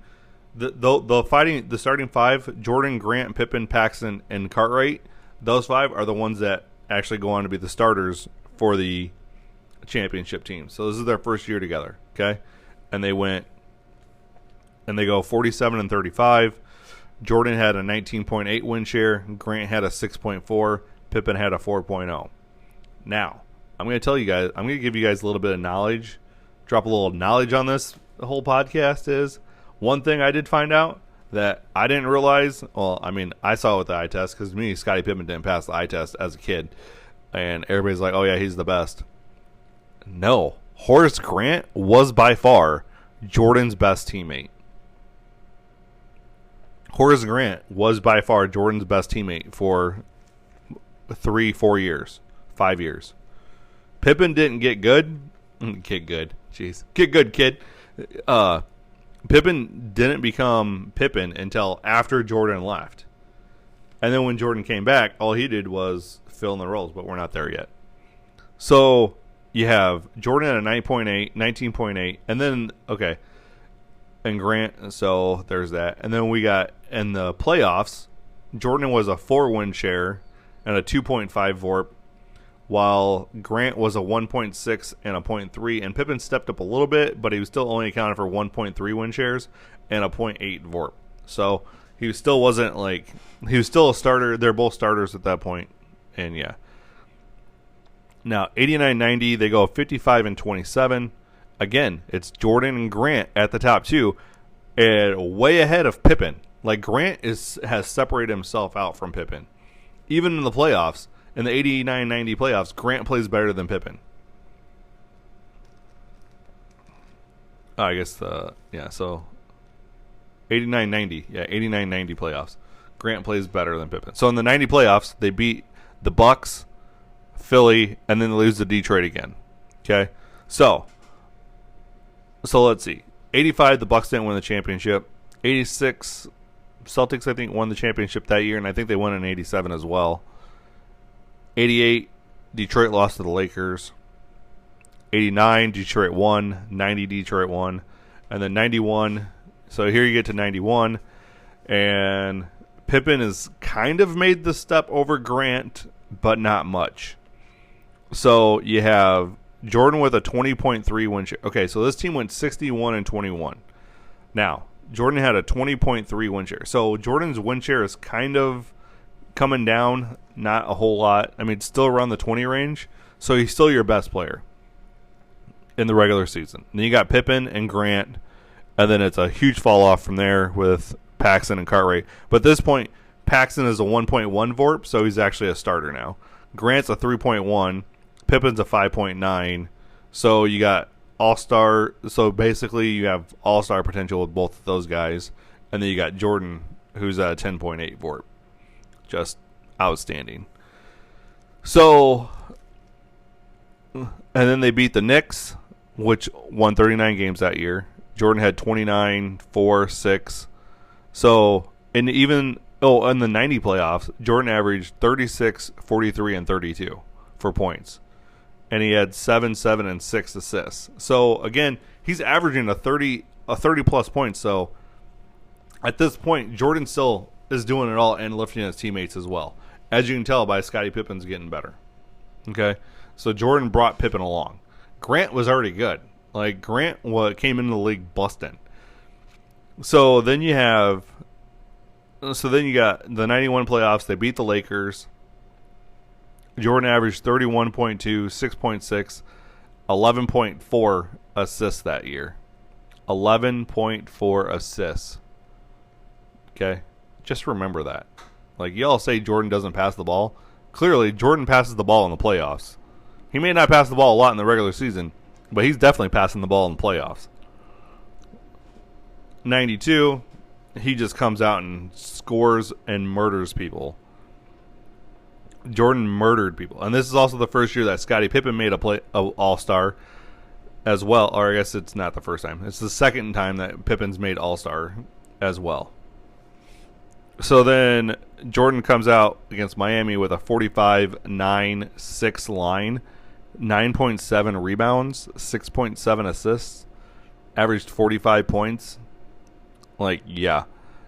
The starting 5: Jordan, Grant, Pippen, Paxson, and Cartwright. Those 5 are the ones that actually go on to be the starters for the championship team. So this is their first year together. Okay, and they go 47 and 35. Jordan had a 19.8 win share. Grant had a 6.4. Pippen had a 4.0. Now, I'm going to tell you guys, I'm going to give you guys a little bit of knowledge, drop a little knowledge on this whole podcast. Is one thing I did find out that I didn't realize. Well, I mean, I saw it with the eye test because Scottie Pippen didn't pass the eye test as a kid. And everybody's like, oh yeah, he's the best. No, Horace Grant was by far Jordan's best teammate. Horace Grant was by far Jordan's best teammate for 3-4 years, 5 years. Pippen didn't get good. Get good. Jeez. Get good, kid. Pippen didn't become Pippen until after Jordan left. And then when Jordan came back, all he did was fill in the roles, but we're not there yet. So you have Jordan at a 9.8, 19.8, and then, okay, and Grant, so there's that. And then we got, in the playoffs, Jordan was a 4-win share and a 2.5 VORP, while Grant was a 1.6 and a 0.3, and Pippen stepped up a little bit, but he was still only accounted for 1.3 win shares and a 0.8 VORP. So he still wasn't he was still a starter. They're both starters at that point, and yeah. Now, 89-90, they go 55 and 27. Again, it's Jordan and Grant at the top 2, and way ahead of Pippen. Grant has separated himself out from Pippen. Even in the playoffs, in the 89-90 playoffs, Grant plays better than Pippen. I guess so 89-90. Yeah, 89-90 playoffs. Grant plays better than Pippen. So in the 90 playoffs, they beat the Bucks, Philly, and then they lose to Detroit again. Okay? So So let's see. 85, the Bucks didn't win the championship. 86, Celtics, I think, won the championship that year, and I think they won in 87 as well. 88, Detroit lost to the Lakers. 89, Detroit won. 90, Detroit won. And then 91, so here you get to 91, and Pippen has kind of made the step over Grant, but not much. So you have Jordan with a 20.3 win share. Okay, so this team went 61-21. Now, Jordan had a 20.3 win share. So Jordan's win share is kind of coming down, not a whole lot. I mean, it's still around the 20 range, so he's still your best player in the regular season. And then you got Pippen and Grant, and then it's a huge fall off from there with Paxson and Cartwright. But at this point, Paxson is a 1.1 VORP, so he's actually a starter now. Grant's a 3.1, Pippen's a 5.9. So you got all-star. So basically, you have all-star potential with both of those guys, and then you got Jordan, who's a 10.8 VORP, just outstanding. So, and then they beat the Knicks, which won 39 games that year. Jordan had 29, 4, 6. So, and even, in the 90 playoffs, Jordan averaged 36, 43, and 32 for points. And he had 7, 7, and 6 assists. So, again, he's averaging a 30-plus points. So, at this point, Jordan still is doing it all and lifting his teammates as well. As you can tell by Scottie Pippen's getting better. Okay? So, Jordan brought Pippen along. Grant was already good. Like, Grant came into the league busting. So then you got the 91 playoffs. They beat the Lakers. Jordan averaged 31.2, 6.6, 11.4 assists that year. 11.4 assists. Okay? Just remember that. Like, y'all say Jordan doesn't pass the ball. Clearly, Jordan passes the ball in the playoffs. He may not pass the ball a lot in the regular season, but he's definitely passing the ball in the playoffs. 92, he just comes out and scores and murders people. Jordan murdered people. And this is also the first year that Scottie Pippen made a all-star as well. Or I guess it's not the first time. It's the second time that Pippen's made all-star as well. So then Jordan comes out against Miami with a 45-9-6 line, 9.7 rebounds, 6.7 assists, averaged 45 points. Like, yeah.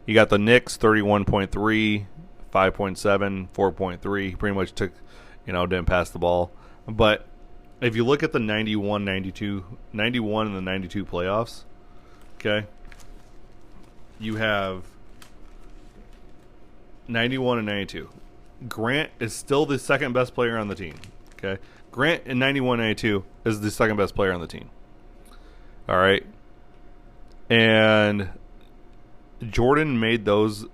You got the Knicks, 31.3, 5.7, 4.3. He pretty much took, didn't pass the ball. But if you look at the 91 and the 92 playoffs, okay, you have 91 and 92. Grant is still the second best player on the team. Okay, Grant in 91 and 92 is the second best player on the team. All right, and Jordan made those.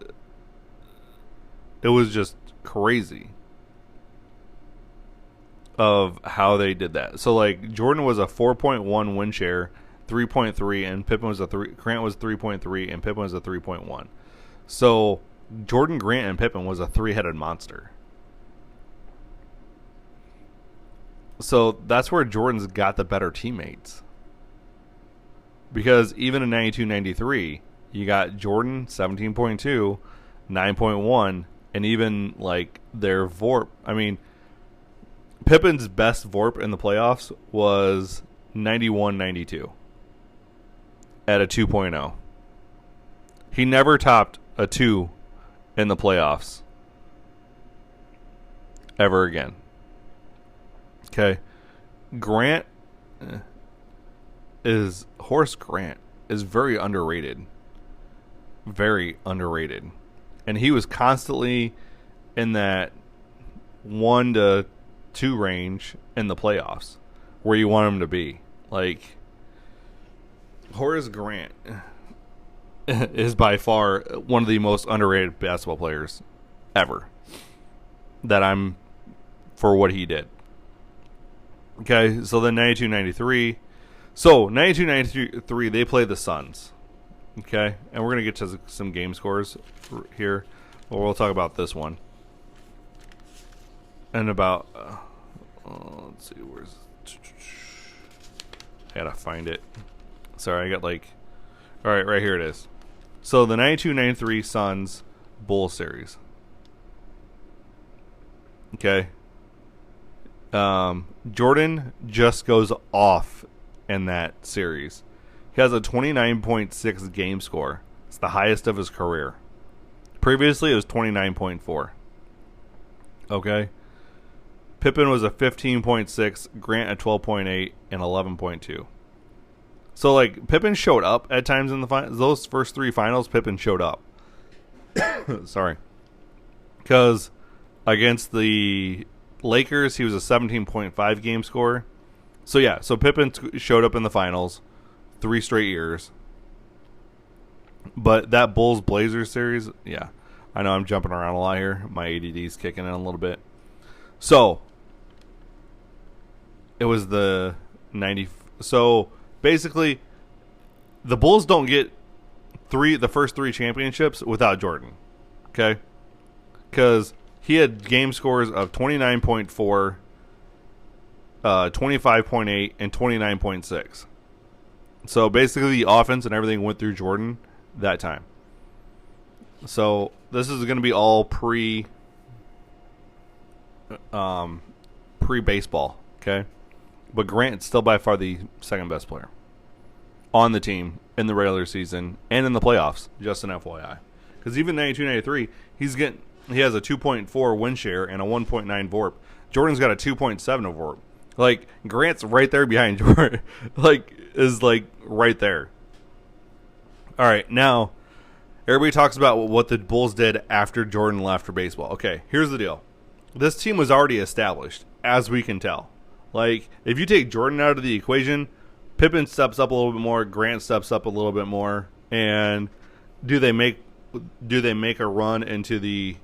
It was just crazy of how they did that. So like Jordan was a 4.1 win share, 3.3, and Pippen was Grant was 3.3, and Pippen was a 3.1. So Jordan, Grant, and Pippen was a three-headed monster. So that's where Jordan's got the better teammates. Because even in 92-93, you got Jordan 17.2, 9.1, and even like their VORP. I mean, Pippen's best VORP in the playoffs was 91-92 at a 2.0. He never topped a 2 in the playoffs ever again. Okay. Horace Grant is very underrated. Very underrated. And he was constantly in that 1 to 2 range in the playoffs where you want him to be. Like, Horace Grant is by far one of the most underrated basketball players ever that I'm for what he did. Okay, so then 92-93. So 92-93, they play the Suns. Okay, and we're going to get to some game scores here. Well, we'll talk about this one. And about, let's see, I gotta find it. Sorry, I got all right, right here it is. So the 92-93 Suns Bull Series. Okay. Jordan just goes off in that series. He has a 29.6 game score. It's the highest of his career. Previously, it was 29.4. Okay. Pippen was a 15.6, Grant a 12.8, and 11.2. So, like, Pippen showed up at times in the finals. Those first three finals, Pippen showed up. Sorry. Because against the Lakers, he was a 17.5 game score. So, yeah. So, Pippen showed up in the finals 3 straight years. But that Bulls-Blazers series, yeah. I know I'm jumping around a lot here. My ADD's kicking in a little bit. So, it was the 90. So, basically, the Bulls don't get the first 3 championships without Jordan. Okay? Because he had game scores of 29.4, 25.8, and 29.6. So, basically, the offense and everything went through Jordan that time. So, this is going to be all pre-baseball, okay? But Grant's still by far the second best player on the team in the regular season and in the playoffs, just an FYI. Because even 92-93, he has a 2.4 win share and a 1.9 VORP. Jordan's got a 2.7 VORP. Like, Grant's right there behind Jordan. is right there. All right, now, everybody talks about what the Bulls did after Jordan left for baseball. Okay, here's the deal. This team was already established, as we can tell. Like, if you take Jordan out of the equation, Pippen steps up a little bit more, Grant steps up a little bit more, and do they make a run into the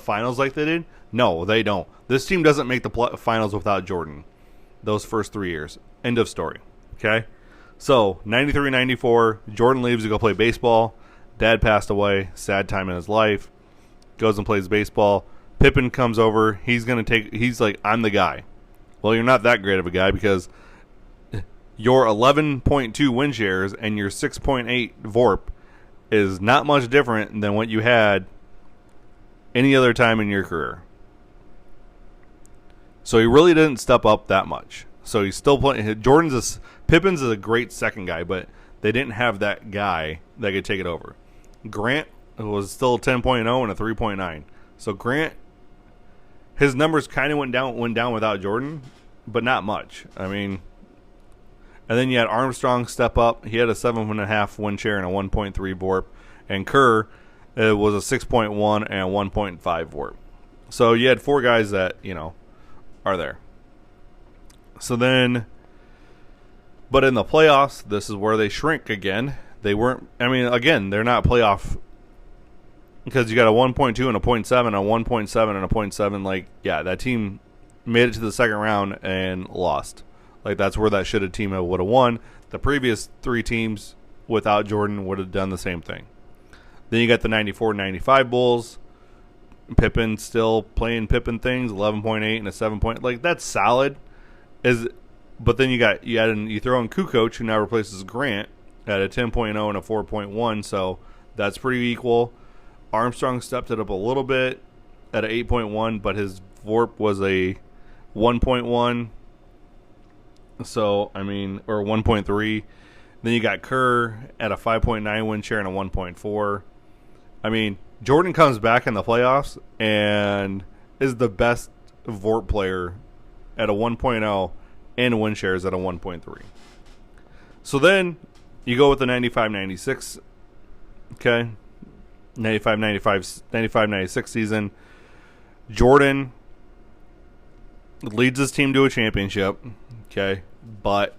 finals like they did? No, they don't. This team doesn't make the finals without Jordan. Those first 3 years. End of story. Okay? So, 93-94, Jordan leaves to go play baseball. Dad passed away. Sad time in his life. Goes and plays baseball. Pippen comes over. He's like, I'm the guy. Well, you're not that great of a guy because your 11.2 win shares and your 6.8 VORP is not much different than what you had any other time in your career. So he really didn't step up that much. So he's still playing. Pippen's is a great second guy, but they didn't have that guy that could take it over. Grant was still a 10.0 and a 3.9. So Grant, his numbers kind of went down without Jordan, but not much. I mean, and then you had Armstrong step up. He had a 7.5 win share and a 1.3 VORP. And Kerr was a 6.1 and a 1.5 VORP. So you had 4 guys that, are there. So then, but in the playoffs, this is where they shrink again. They weren't, again, they're not playoff because you got a 1.2 and a 0.7, a 1.7 and a 0.7. Like, yeah, that team made it to the second round and lost. Like, that's where that should-have team would have won. The previous 3 teams without Jordan would have done the same thing. Then you got the 94-95 Bulls. Pippen still playing Pippen things, 11.8 and a 7 point. Like, that's solid. But then you throw in Kukoc, who now replaces Grant at a 10.0 and a 4.1, so that's pretty equal. Armstrong stepped it up a little bit at an 8.1, but his VORP was a 1.1. So, or 1.3. Then you got Kerr at a 5.9 win share and a 1.4. Jordan comes back in the playoffs and is the best VORP player at a 1.0 and win shares at a 1.3. So then you go with the 95-96, okay? 95-96 season. Jordan leads his team to a championship, okay? But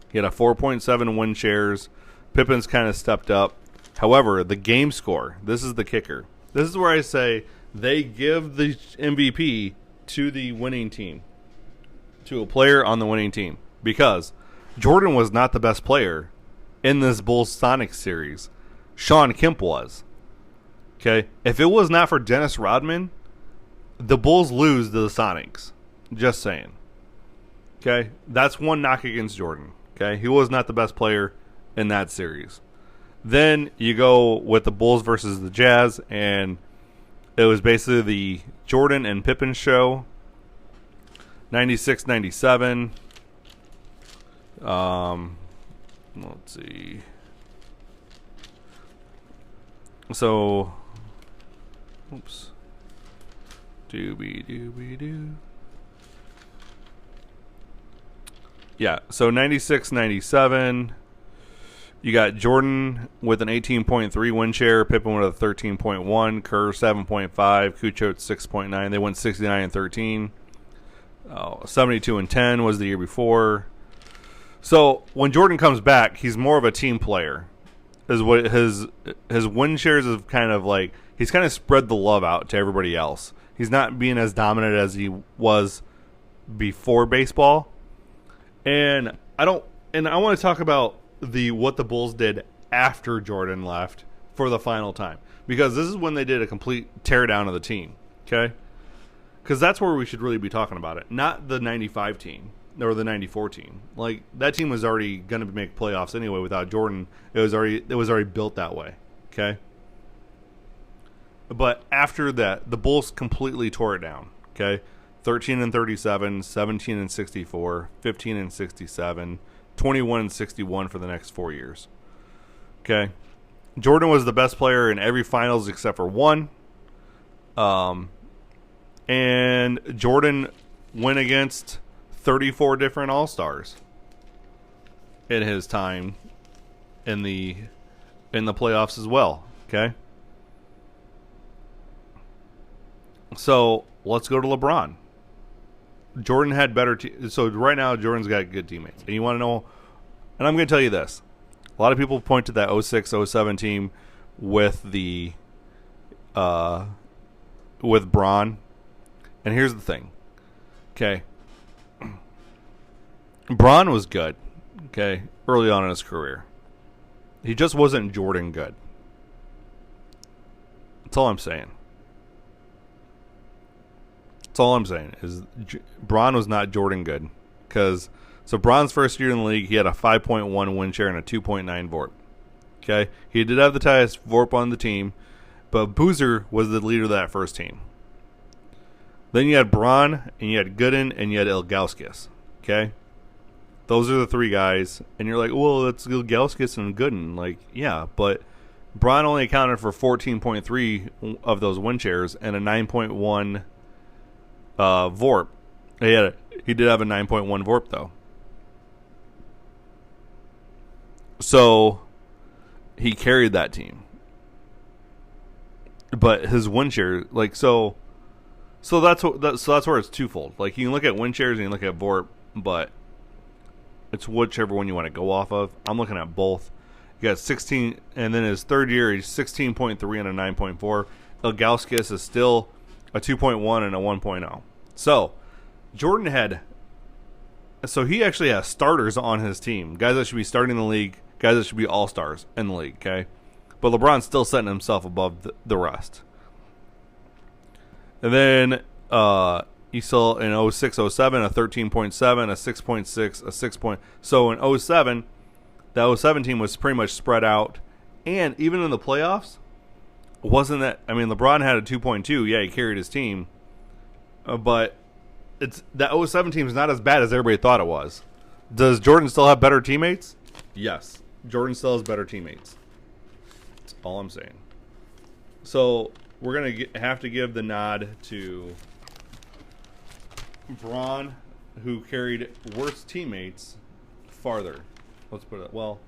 he had a 4.7 win shares. Pippen's kind of stepped up. However, the game score, this is the kicker. This is where I say they give the MVP to the winning team, to a player on the winning team, because Jordan was not the best player in this Bulls-Sonics series. Sean Kemp was. Okay? If it was not for Dennis Rodman, the Bulls lose to the Sonics. Just saying. Okay? That's one knock against Jordan. Okay, he was not the best player in that series. Then you go with the Bulls versus the Jazz, and it was basically the Jordan and Pippen show. 96-97. Let's see. So, oops. Doobie-doo. Yeah, so 96-97. You got Jordan with an 18.3 win share, Pippen with a 13.1, Kerr 7.5, Kuchot 6.9. They went 69-13. 72-10 was the year before. So when Jordan comes back, he's more of a team player. His win shares is kind of like he's kind of spread the love out to everybody else. He's not being as dominant as he was before baseball. And I want to talk about what the Bulls did after Jordan left for the final time, because this is when they did a complete teardown of the team. Okay, because that's where we should really be talking about it, not the 95 team or the 94 team. Like, that team was already going to make playoffs anyway without Jordan. It was already built that way. Okay, but after that, the Bulls completely tore it down. Okay, 13-37, 17-64, 15-67. 21-61 for the next 4 years. Okay, Jordan was the best player in every finals except for one. And Jordan went against 34 different All-Stars in his time in the playoffs as well. Okay, so let's go to LeBron. Jordan had better so right now Jordan's got good teammates. And you want to know, and I'm going to tell you this. A lot of people point to that 06-07 team with the with Bron. And here's the thing. Okay. Bron was good, okay, early on in his career. He just wasn't Jordan good. That's all I'm saying. That's all I'm saying is Bron was not Jordan good. So Bron's first year in the league, he had a 5.1 win share and a 2.9 VORP. Okay, he did have the highest VORP on the team, but Boozer was the leader of that first team. Then you had Bron, and you had Gooden, and you had Ilgauskas. Okay, those are the three guys, and you're like, well, it's Ilgauskas and Gooden. Like, yeah, but Bron only accounted for 14.3 of those win shares and a 9.1 VORP. He did have a 9.1 VORP though. So he carried that team. But his win share, like, so that's where it's twofold. Like, you can look at win shares and you can look at VORP, but it's whichever one you want to go off of. I'm looking at both. You got 16, and then his third year he's 16.3 and a 9.4. Ilgauskas is still a 2.1 and a 1.0. So Jordan he actually has starters on his team, guys that should be starting in the league, guys that should be all-stars in the league, okay? But LeBron's still setting himself above the rest. And then you saw in 06-07 a 13.7, a 6.6, a 6 point. So in 07, that 07 team was pretty much spread out. And even in the playoffs, wasn't that, I mean, LeBron had a 2.2. Yeah, he carried his team. But that 07 team is not as bad as everybody thought it was. Does Jordan still have better teammates? Yes. Jordan still has better teammates. That's all I'm saying. So we're going to have to give the nod to Bron, who carried worse teammates farther. Let's put it, well,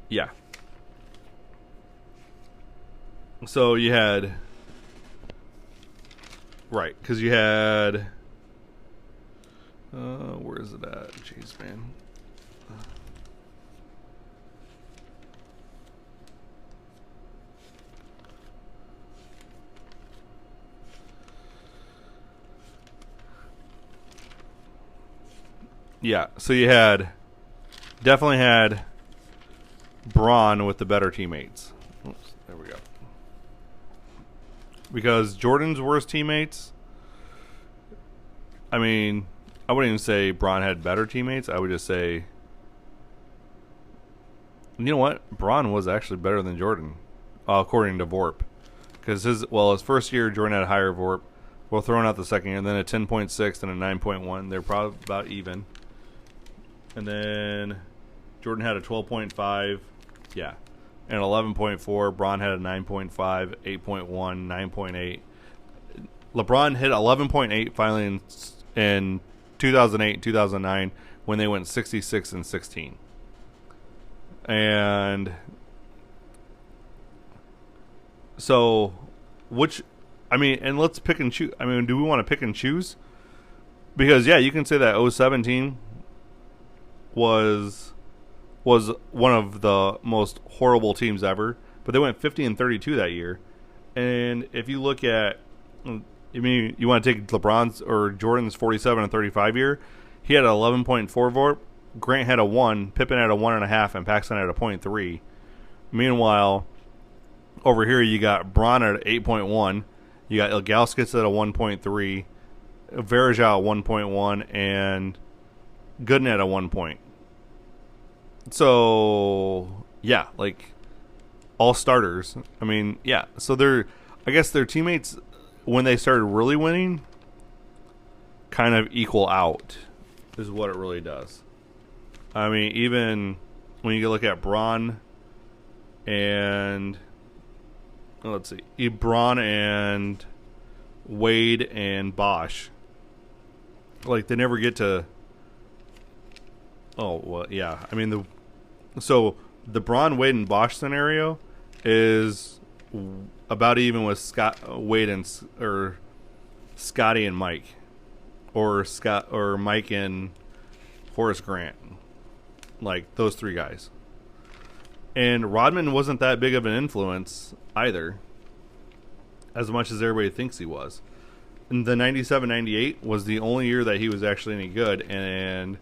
yeah. So you had, right, because you had, where is it at? Jeez, man. Yeah, so you definitely had Bron with the better teammates. Oops, there we go. Because Jordan's worst teammates, I mean, I wouldn't even say Bron had better teammates. I would just say You know what? Braun was actually better than Jordan, according to VORP. Because his first year, Jordan had a higher VORP. Well, throwing out the second year, and then a 10.6 and a 9.1. They're probably about even. And then Jordan had a 12.5. Yeah. And 11.4. Braun had a 9.5, 8.1, 9.8. LeBron hit 11.8 finally in 2008 and 2009 when they went 66 and 16. And so, and let's pick and choose. I mean, do we want to pick and choose? Because, yeah, you can say that 017 was one of the most horrible teams ever, but they went 50 and 32 that year. And if you look at, you want to take LeBron's or Jordan's 47 and 35 year, he had an 11.4 VORP. Grant had a 1, Pippen had a 1.5, and Paxson had a 0.3. Meanwhile, over here you got Braun at 8.1, you got Ilgauskas at a 1.3, Varejao at 1.1, and Gooden at a 1 point. So, yeah, like, all starters. I mean, yeah, so I guess their teammates, when they started really winning, kind of equal out, is what it really does. I mean, even when you look at Braun and Braun and Wade and Bosch, like, they never get to. Oh well, yeah. I mean the Braun, Wade, and Bosch scenario is about even with Wade and or Scotty and Mike, or Mike and Horace Grant. Like, those three guys. And Rodman wasn't that big of an influence either, as much as everybody thinks he was. And the 97-98 was the only year that he was actually any good, and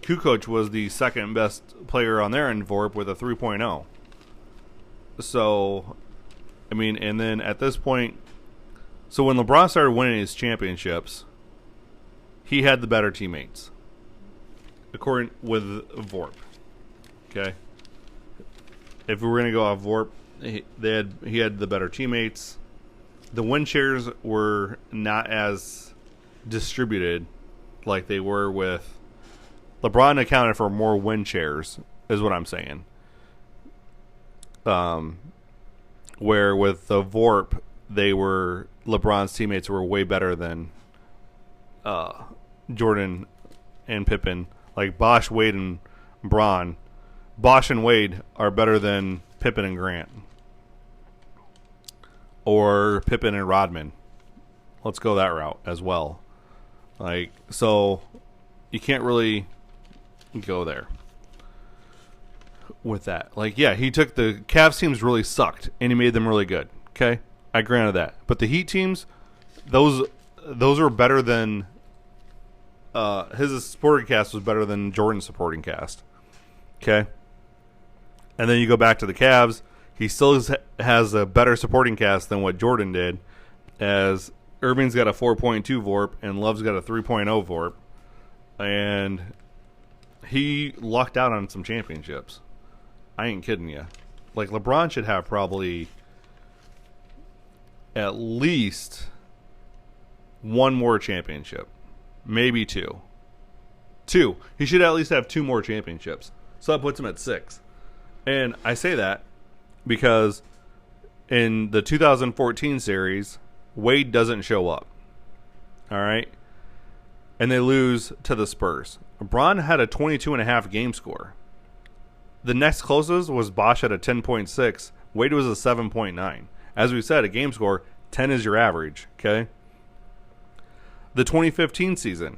Kukoc was the second best player on there in VORP with a 3.0. So, I mean, and then at this point, so when LeBron started winning his championships, he had the better teammates, according with VORP. Okay, if we were going to go off VORP, he had the better teammates. The win shares were not as distributed like they were with LeBron. Accounted for more win shares, is what I'm saying. Where with the VORP, LeBron's teammates were way better than Jordan and Pippen. Like Bosch, Wade, and Braun. Bosch and Wade are better than Pippen and Grant. Or Pippen and Rodman. Let's go that route as well. Like, so you can't really go there with that. Like, yeah, he took the Cavs teams really sucked, and he made them really good. Okay? I granted that. But the Heat teams, those were better than his supporting cast was better than Jordan's supporting cast. Okay? And then you go back to the Cavs. He still has a better supporting cast than what Jordan did, as Irving's got a 4.2 VORP and Love's got a 3.0 VORP. And he lucked out on some championships. I ain't kidding you. Like, LeBron should have probably at least one more championship. Maybe two. He should at least have two more championships. So that puts him at 6. And I say that because in the 2014 series, Wade doesn't show up. All right? And they lose to the Spurs. LeBron had a 22.5 game score. The next closest was Bosch at a 10.6. Wade was a 7.9. As we said, a game score, 10 is your average. Okay? The 2015 season,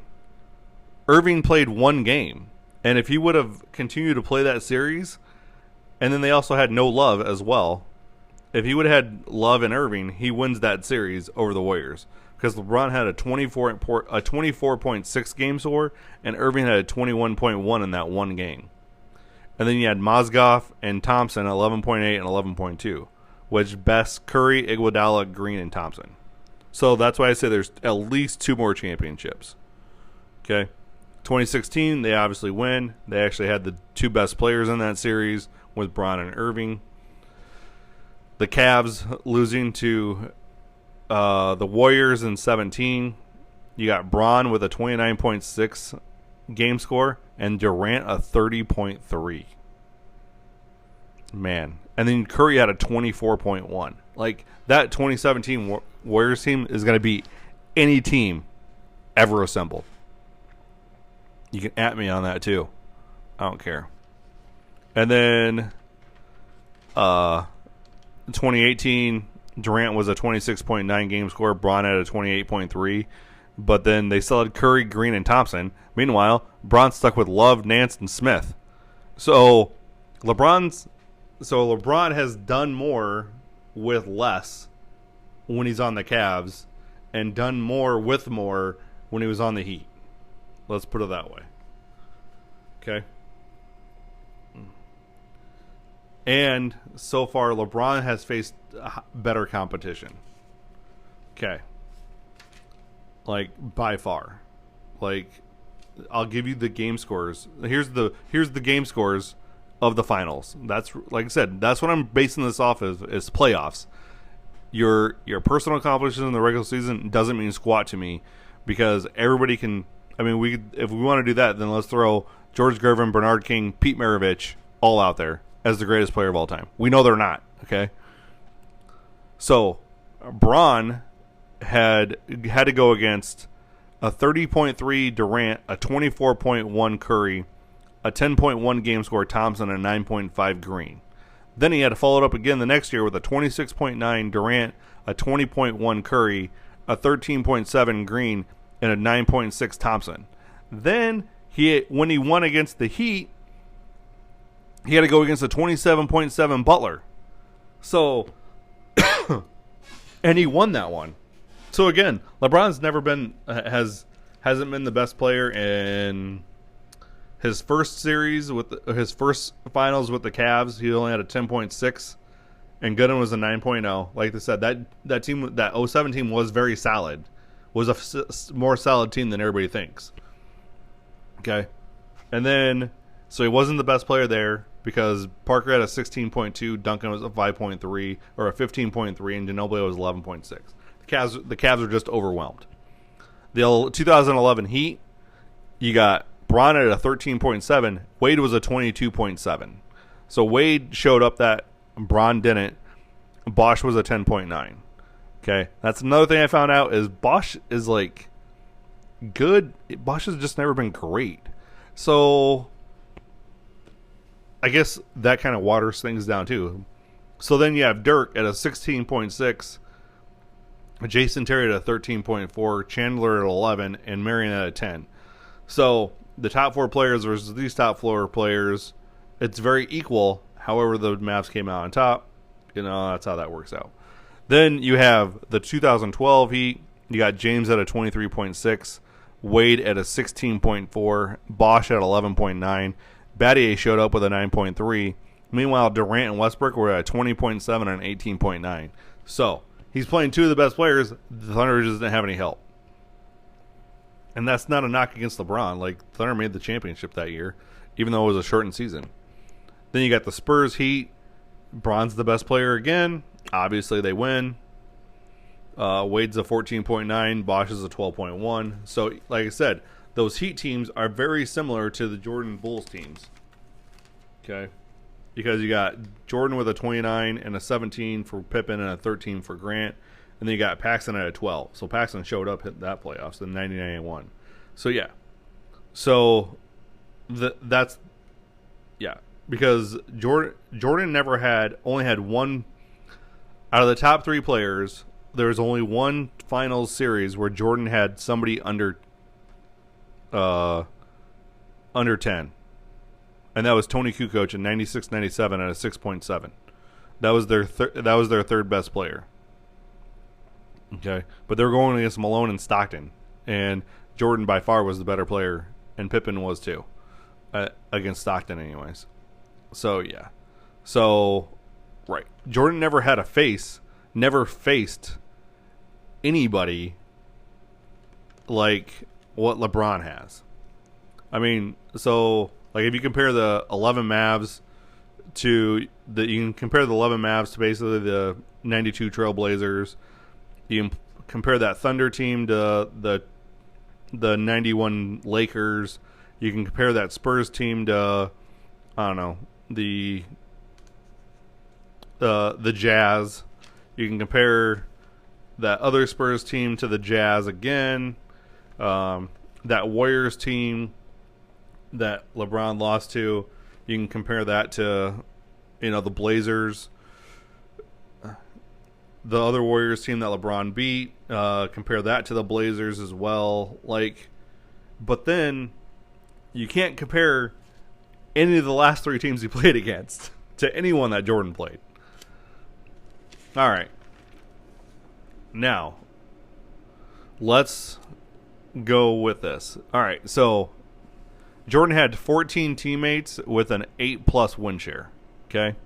Irving played one game. And if he would have continued to play that series, and then they also had no Love as well, if he would have had Love and Irving, he wins that series over the Warriors. Because LeBron had a 24.6 game score, and Irving had a 21.1 in that one game. And then you had Mozgov and Thompson 11.8 and 11.2, which best Curry, Iguodala, Green, and Thompson. So that's why I say there's at least two more championships. Okay? 2016, they obviously win. They actually had the two best players in that series with Bron and Irving. The Cavs losing to the Warriors in 17. You got Bron with a 29.6 game score and Durant a 30.3. Man. And then Curry had a 24.1. Like, that 2017 Warriors team is going to beat any team ever assembled. You can at me on that too. I don't care. And then 2018, Durant was a 26.9 game score. Bron had a 28.3. But then they still had Curry, Green, and Thompson. Meanwhile, Bron stuck with Love, Nance, and Smith. So LeBron has done more with less when he's on the Cavs and done more with more when he was on the Heat. Let's put it that way. Okay. And so far, LeBron has faced better competition. Okay. Like, by far. Like, I'll give you the game scores. Here's the game scores of the finals. That's, like I said, that's what I'm basing this off of, is playoffs. Your personal accomplishments in the regular season doesn't mean squat to me, because everybody can. I mean, if we want to do that, then let's throw George Gervin, Bernard King, Pete Maravich all out there as the greatest player of all time. We know they're not. Okay. So, Bron had to go against a 30.3 Durant, a 24.1 Curry, a 10.1 game score Thompson, and a 9.5 Green. Then he had to follow it up again the next year with a 26.9 Durant, a 20.1 Curry, a 13.7 Green, and a 9.6 Thompson. Then when he won against the Heat, he had to go against a 27.7 Butler. So, and he won that one. So again, LeBron's never been hasn't been the best player in his first series his first finals with the Cavs. He only had a 10.6, and Gooden was a 9.0. Like I said, that team, that 07 team was very solid. Was a more solid team than everybody thinks. Okay, and then so he wasn't the best player there because Parker had a 16.2, Duncan was a 5.3 or a 15.3, and Ginobili was 11.6. The Cavs were just overwhelmed. The 2011 Heat, you got Bron at a 13.7. Wade was a 22.7. So Wade showed up that Bron didn't. Bosch was a 10.9. Okay, that's another thing I found out is Bosch is like good. Bosch has just never been great. So I guess that kind of waters things down too. So then you have Dirk at a 16.6. Jason Terry at a 13.4, Chandler at 11, and Marion at a 10. So the top four players versus these top four players, it's very equal. However, the Mavs came out on top. That's how that works out. Then you have the 2012 Heat. You got James at a 23.6, Wade at a 16.4, Bosch at 11.9. Battier showed up with a 9.3. Meanwhile, Durant and Westbrook were at 20.7 and 18.9. So he's playing two of the best players. The Thunder just didn't have any help. And that's not a knock against LeBron. Like, Thunder made the championship that year, even though it was a shortened season. Then you got the Spurs Heat. Bron's the best player again. Obviously, they win. Wade's a 14.9. Bosch is a 12.1. So, like I said, those Heat teams are very similar to the Jordan Bulls teams. Okay? Because you got Jordan with a 29 and a 17 for Pippen and a 13 for Grant. And then you got Paxson at a 12. So Paxson showed up at that playoffs in 99-1. So, yeah. So, that's... Yeah. Because Jordan only had one... Out of the top three players, there was only one finals series where Jordan had somebody under 10. And that was Tony Kukoc in 96-97 at a 6.7. That was their third best player. Okay, but they were going against Malone and Stockton, and Jordan by far was the better player, and Pippen was too, against Stockton, anyways. So yeah, right. Jordan never faced anybody like what LeBron has. I mean, so like if you compare the 11 Mavs to you can compare the 11 Mavs to basically the 92 Trailblazers. You can compare that Thunder team to the 91 Lakers. You can compare that Spurs team to, I don't know, the Jazz. You can compare that other Spurs team to the Jazz again. That Warriors team that LeBron lost to, you can compare that to, the Blazers. The other Warriors team that LeBron beat, compare that to the Blazers as well. But then you can't compare any of the last three teams he played against to anyone that Jordan played. All right. Now, let's go with this. All right, so Jordan had 14 teammates with an 8+ win share. Okay.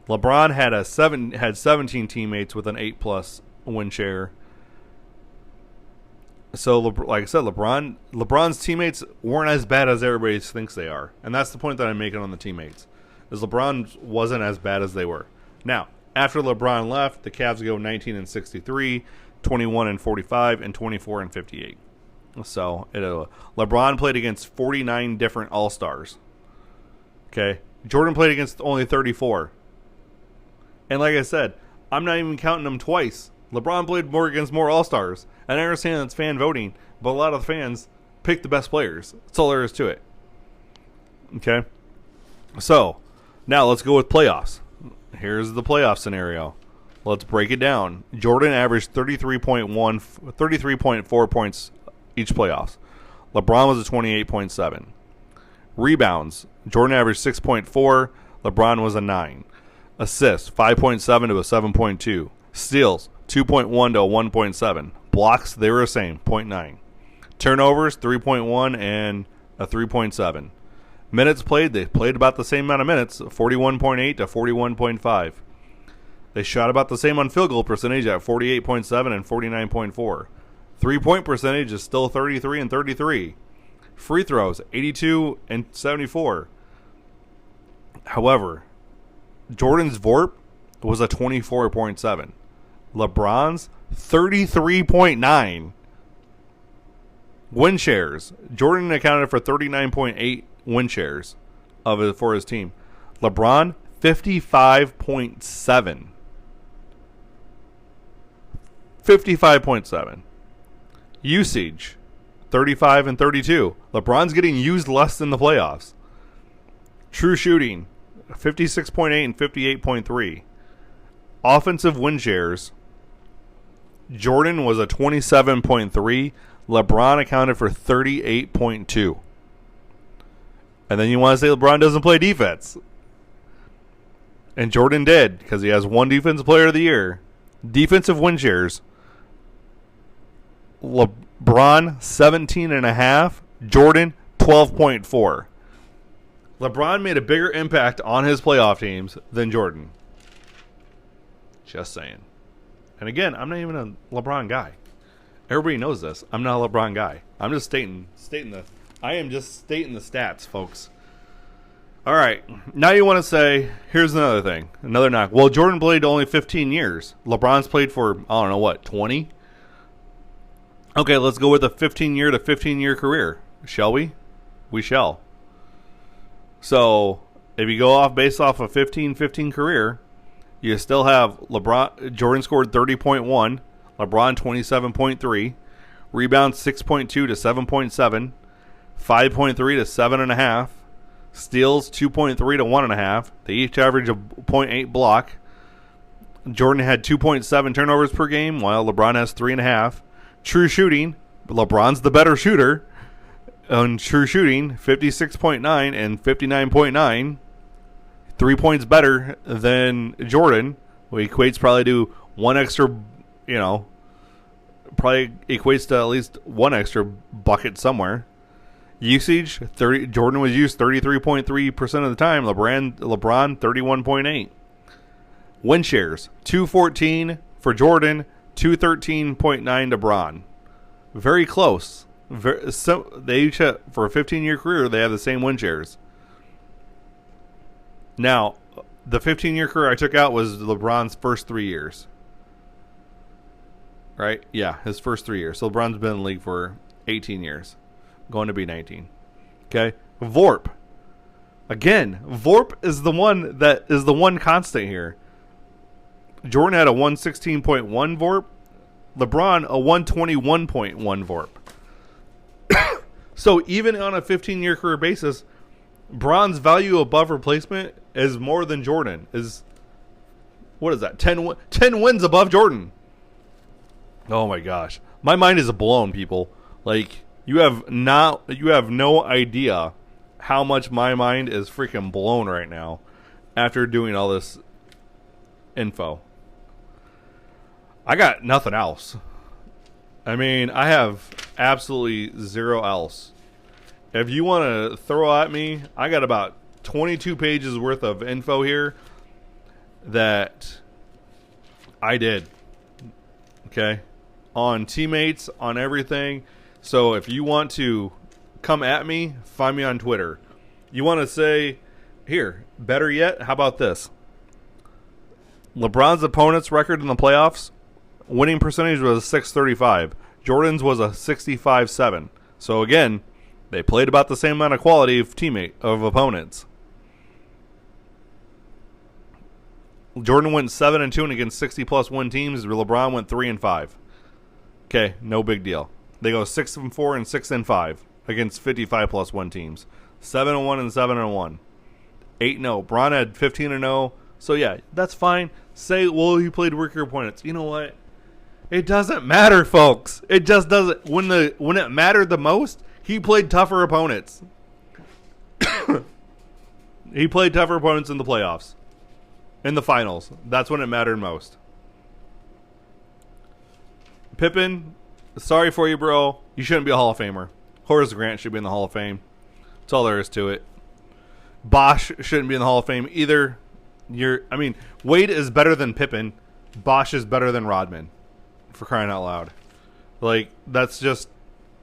LeBron had 17 teammates with an 8+ win share. So, like I said, LeBron's teammates weren't as bad as everybody thinks they are, and that's the point that I'm making on the teammates. Is LeBron wasn't as bad as they were. Now, after LeBron left, the Cavs go 19-63, 21-45, and 24-58. So, LeBron played against 49 different All-Stars. Okay, Jordan played against only 34. And like I said, I'm not even counting them twice. LeBron played more against more All-Stars. And I understand that's fan voting, but a lot of the fans pick the best players. That's all there is to it. Okay? So, now let's go with playoffs. Here's the playoff scenario. Let's break it down. Jordan averaged 33.4 points each playoffs. LeBron was a 28.7. Rebounds. Jordan averaged 6.4. LeBron was a 9. Assists, 5.7 to a 7.2. Steals, 2.1 to a 1.7. Blocks, they were the same, 0.9. Turnovers, 3.1 and a 3.7. Minutes played, they played about the same amount of minutes, 41.8 to 41.5. They shot about the same on field goal percentage at 48.7 and 49.4. 3-point percentage is still 33 and 33. Free throws, 82 and 74. However, Jordan's VORP was a 24.7. LeBron's 33.9. Win shares. Jordan accounted for 39.8 win shares for his team. LeBron, 55.7. 55.7. Usage, 35 and 32. LeBron's getting used less in the playoffs. True shooting, 56.8 and 58.3. Offensive win shares. Jordan was a 27.3. LeBron accounted for 38.2. And then you want to say LeBron doesn't play defense. And Jordan did, because he has one defensive player of the year. Defensive win shares. LeBron 17.5. Jordan 12.4. LeBron made a bigger impact on his playoff teams than Jordan. Just saying. And again, I'm not even a LeBron guy. Everybody knows this. I'm not a LeBron guy. I'm just stating the stats, folks. All right. Now you want to say, here's another thing. Another knock. Well, Jordan played only 15 years. LeBron's played for, I don't know what, 20? Okay, let's go with a 15-year to 15-year career. Shall we? We shall. So, if you go off based off a 15-15 career, you still have Jordan scored 30.1, LeBron 27.3, rebounds 6.2 to 7.7, 5.3 to 7.5, steals 2.3 to 1.5. They each average a 0.8 block. Jordan had 2.7 turnovers per game, while LeBron has 3.5. True shooting, LeBron's the better shooter. On true shooting, 56.9 and 59.9. 3 points better than Jordan, which equates probably to one extra, probably equates to at least one extra bucket somewhere. Usage, Jordan was used 33.3% of the time. LeBron 31.8. Win shares, 214 for Jordan, 213.9 to Bron. Very close. They each have, for a 15-year career, they have the same win shares. Now, the 15-year career I took out was LeBron's first 3 years. Right? Yeah, his first 3 years. So LeBron's been in the league for 18 years. Going to be 19. Okay? VORP. Again, VORP is the one constant here. Jordan had a 116.1 VORP. LeBron, a 121.1 VORP. So even on a 15-year career basis, Bron's value above replacement is more than Jordan. What is that? 10 wins above Jordan. Oh my gosh. My mind is blown, people. Like, you have no idea how much my mind is freaking blown right now after doing all this info. I got nothing else. I mean, I have absolutely zero else. If you want to throw at me, I got about 22 pages worth of info here that I did. Okay? On teammates, on everything. So if you want to come at me, find me on Twitter. You want to say, here, better yet, how about this? LeBron's opponent's record in the playoffs, winning percentage was .635. Jordan's was a 65.7. So again, they played about the same amount of quality of opponents. Jordan went 7-2 against 60+ win teams. LeBron went 3-5. Okay, no big deal. They go 6-4 and 6-5 against 55+ win teams. 7-1 and 7-1. 8-0. Bron had 15-0. So yeah, that's fine. Say, well, he played weaker opponents. You know what? It doesn't matter, folks. It just doesn't. When it mattered the most, he played tougher opponents. He played tougher opponents in the playoffs. In the finals. That's when it mattered most. Pippen, sorry for you, bro. You shouldn't be a Hall of Famer. Horace Grant should be in the Hall of Fame. That's all there is to it. Bosch shouldn't be in the Hall of Fame either. Wade is better than Pippen. Bosch is better than Rodman. For crying out loud. Like, that's just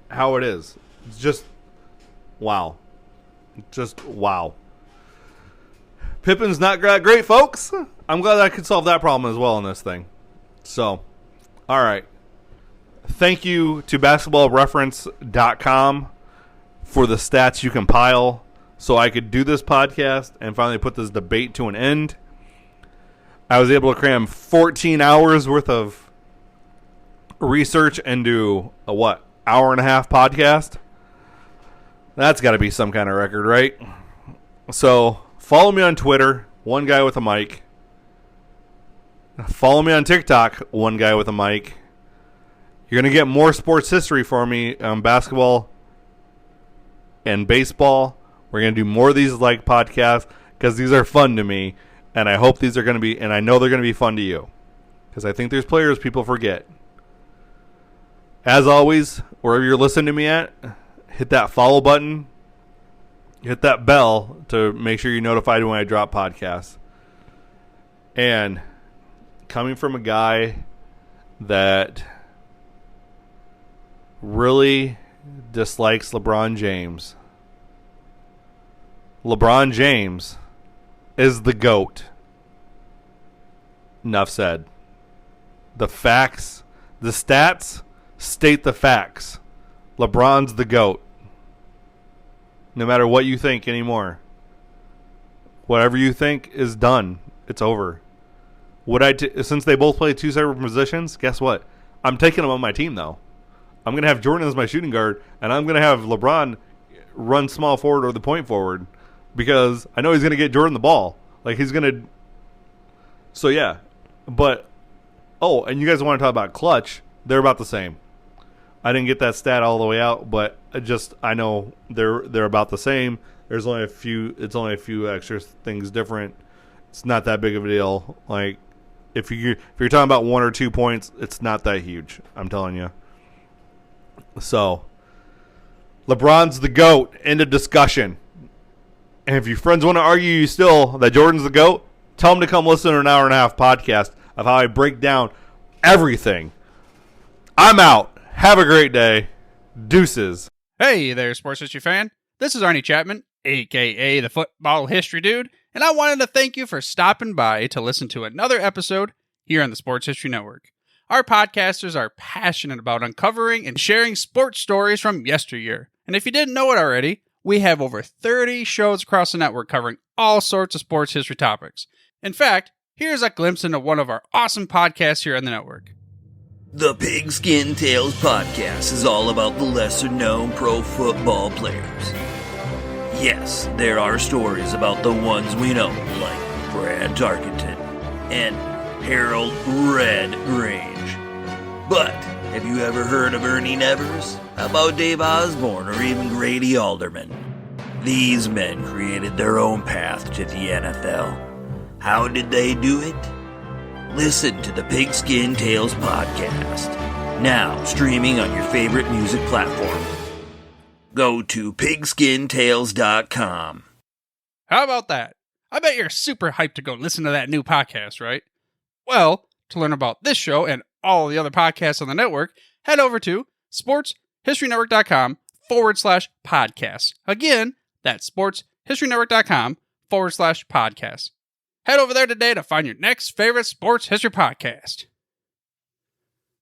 how it is. It's just wow. Just wow. Pippen's not great, folks. I'm glad I could solve that problem as well in this thing. So, all right. Thank you to basketballreference.com for the stats you compile so I could do this podcast and finally put this debate to an end. I was able to cram 14 hours worth of research into a hour and a half podcast. That's got to be some kind of record, right? So follow me on Twitter, one guy with a mic. Follow me on TikTok, one guy with a mic. You're going to get more sports history for me on basketball and baseball. We're going to do more of these like podcasts because these are fun to me, and I hope these are going to be, and I know they're going to be fun to you because I think there's players people forget. As always, wherever you're listening to me at, hit that follow button. Hit that bell to make sure you're notified when I drop podcasts. And coming from a guy that really dislikes LeBron James. LeBron James is the GOAT. Enough said. The facts, the stats state the facts. LeBron's the GOAT. No matter what you think anymore. Whatever you think is done. It's over. Since they both play two separate positions, guess what? I'm taking them on my team, though. I'm going to have Jordan as my shooting guard, and I'm going to have LeBron run small forward or the point forward because I know he's going to get Jordan the ball. Like, he's going to... So, yeah. But, and you guys want to talk about clutch. They're about the same. I didn't get that stat all the way out, but I know they're about the same. It's only a few extra things different. It's not that big of a deal. Like if you're talking about 1 or 2 points, it's not that huge. I'm telling you. So LeBron's the GOAT. End of discussion. And if your friends want to argue you still that Jordan's the GOAT, tell them to come listen to an hour and a half podcast of how I break down everything. I'm out. Have a great day. Deuces. Hey there, sports history fan. This is Arnie Chapman, aka the Football History Dude, and I wanted to thank you for stopping by to listen to another episode here on the Sports History Network. Our podcasters are passionate about uncovering and sharing sports stories from yesteryear. And if you didn't know it already, we have over 30 shows across the network covering all sorts of sports history topics. In fact, here's a glimpse into one of our awesome podcasts here on the network. The Pigskin Tales podcast is all about the lesser-known pro football players. Yes, there are stories about the ones we know, like Brad Tarkenton and Harold Red Grange. But have you ever heard of Ernie Nevers? How about Dave Osborne or even Grady Alderman? These men created their own path to the NFL. How did they do it? Listen to the Pigskin Tales podcast, now streaming on your favorite music platform. Go to pigskintales.com. How about that? I bet you're super hyped to go listen to that new podcast, right? Well, to learn about this show and all the other podcasts on the network, head over to sportshistorynetwork.com/podcasts. Again, that's sportshistorynetwork.com/podcasts. Head over there today to find your next favorite sports history podcast.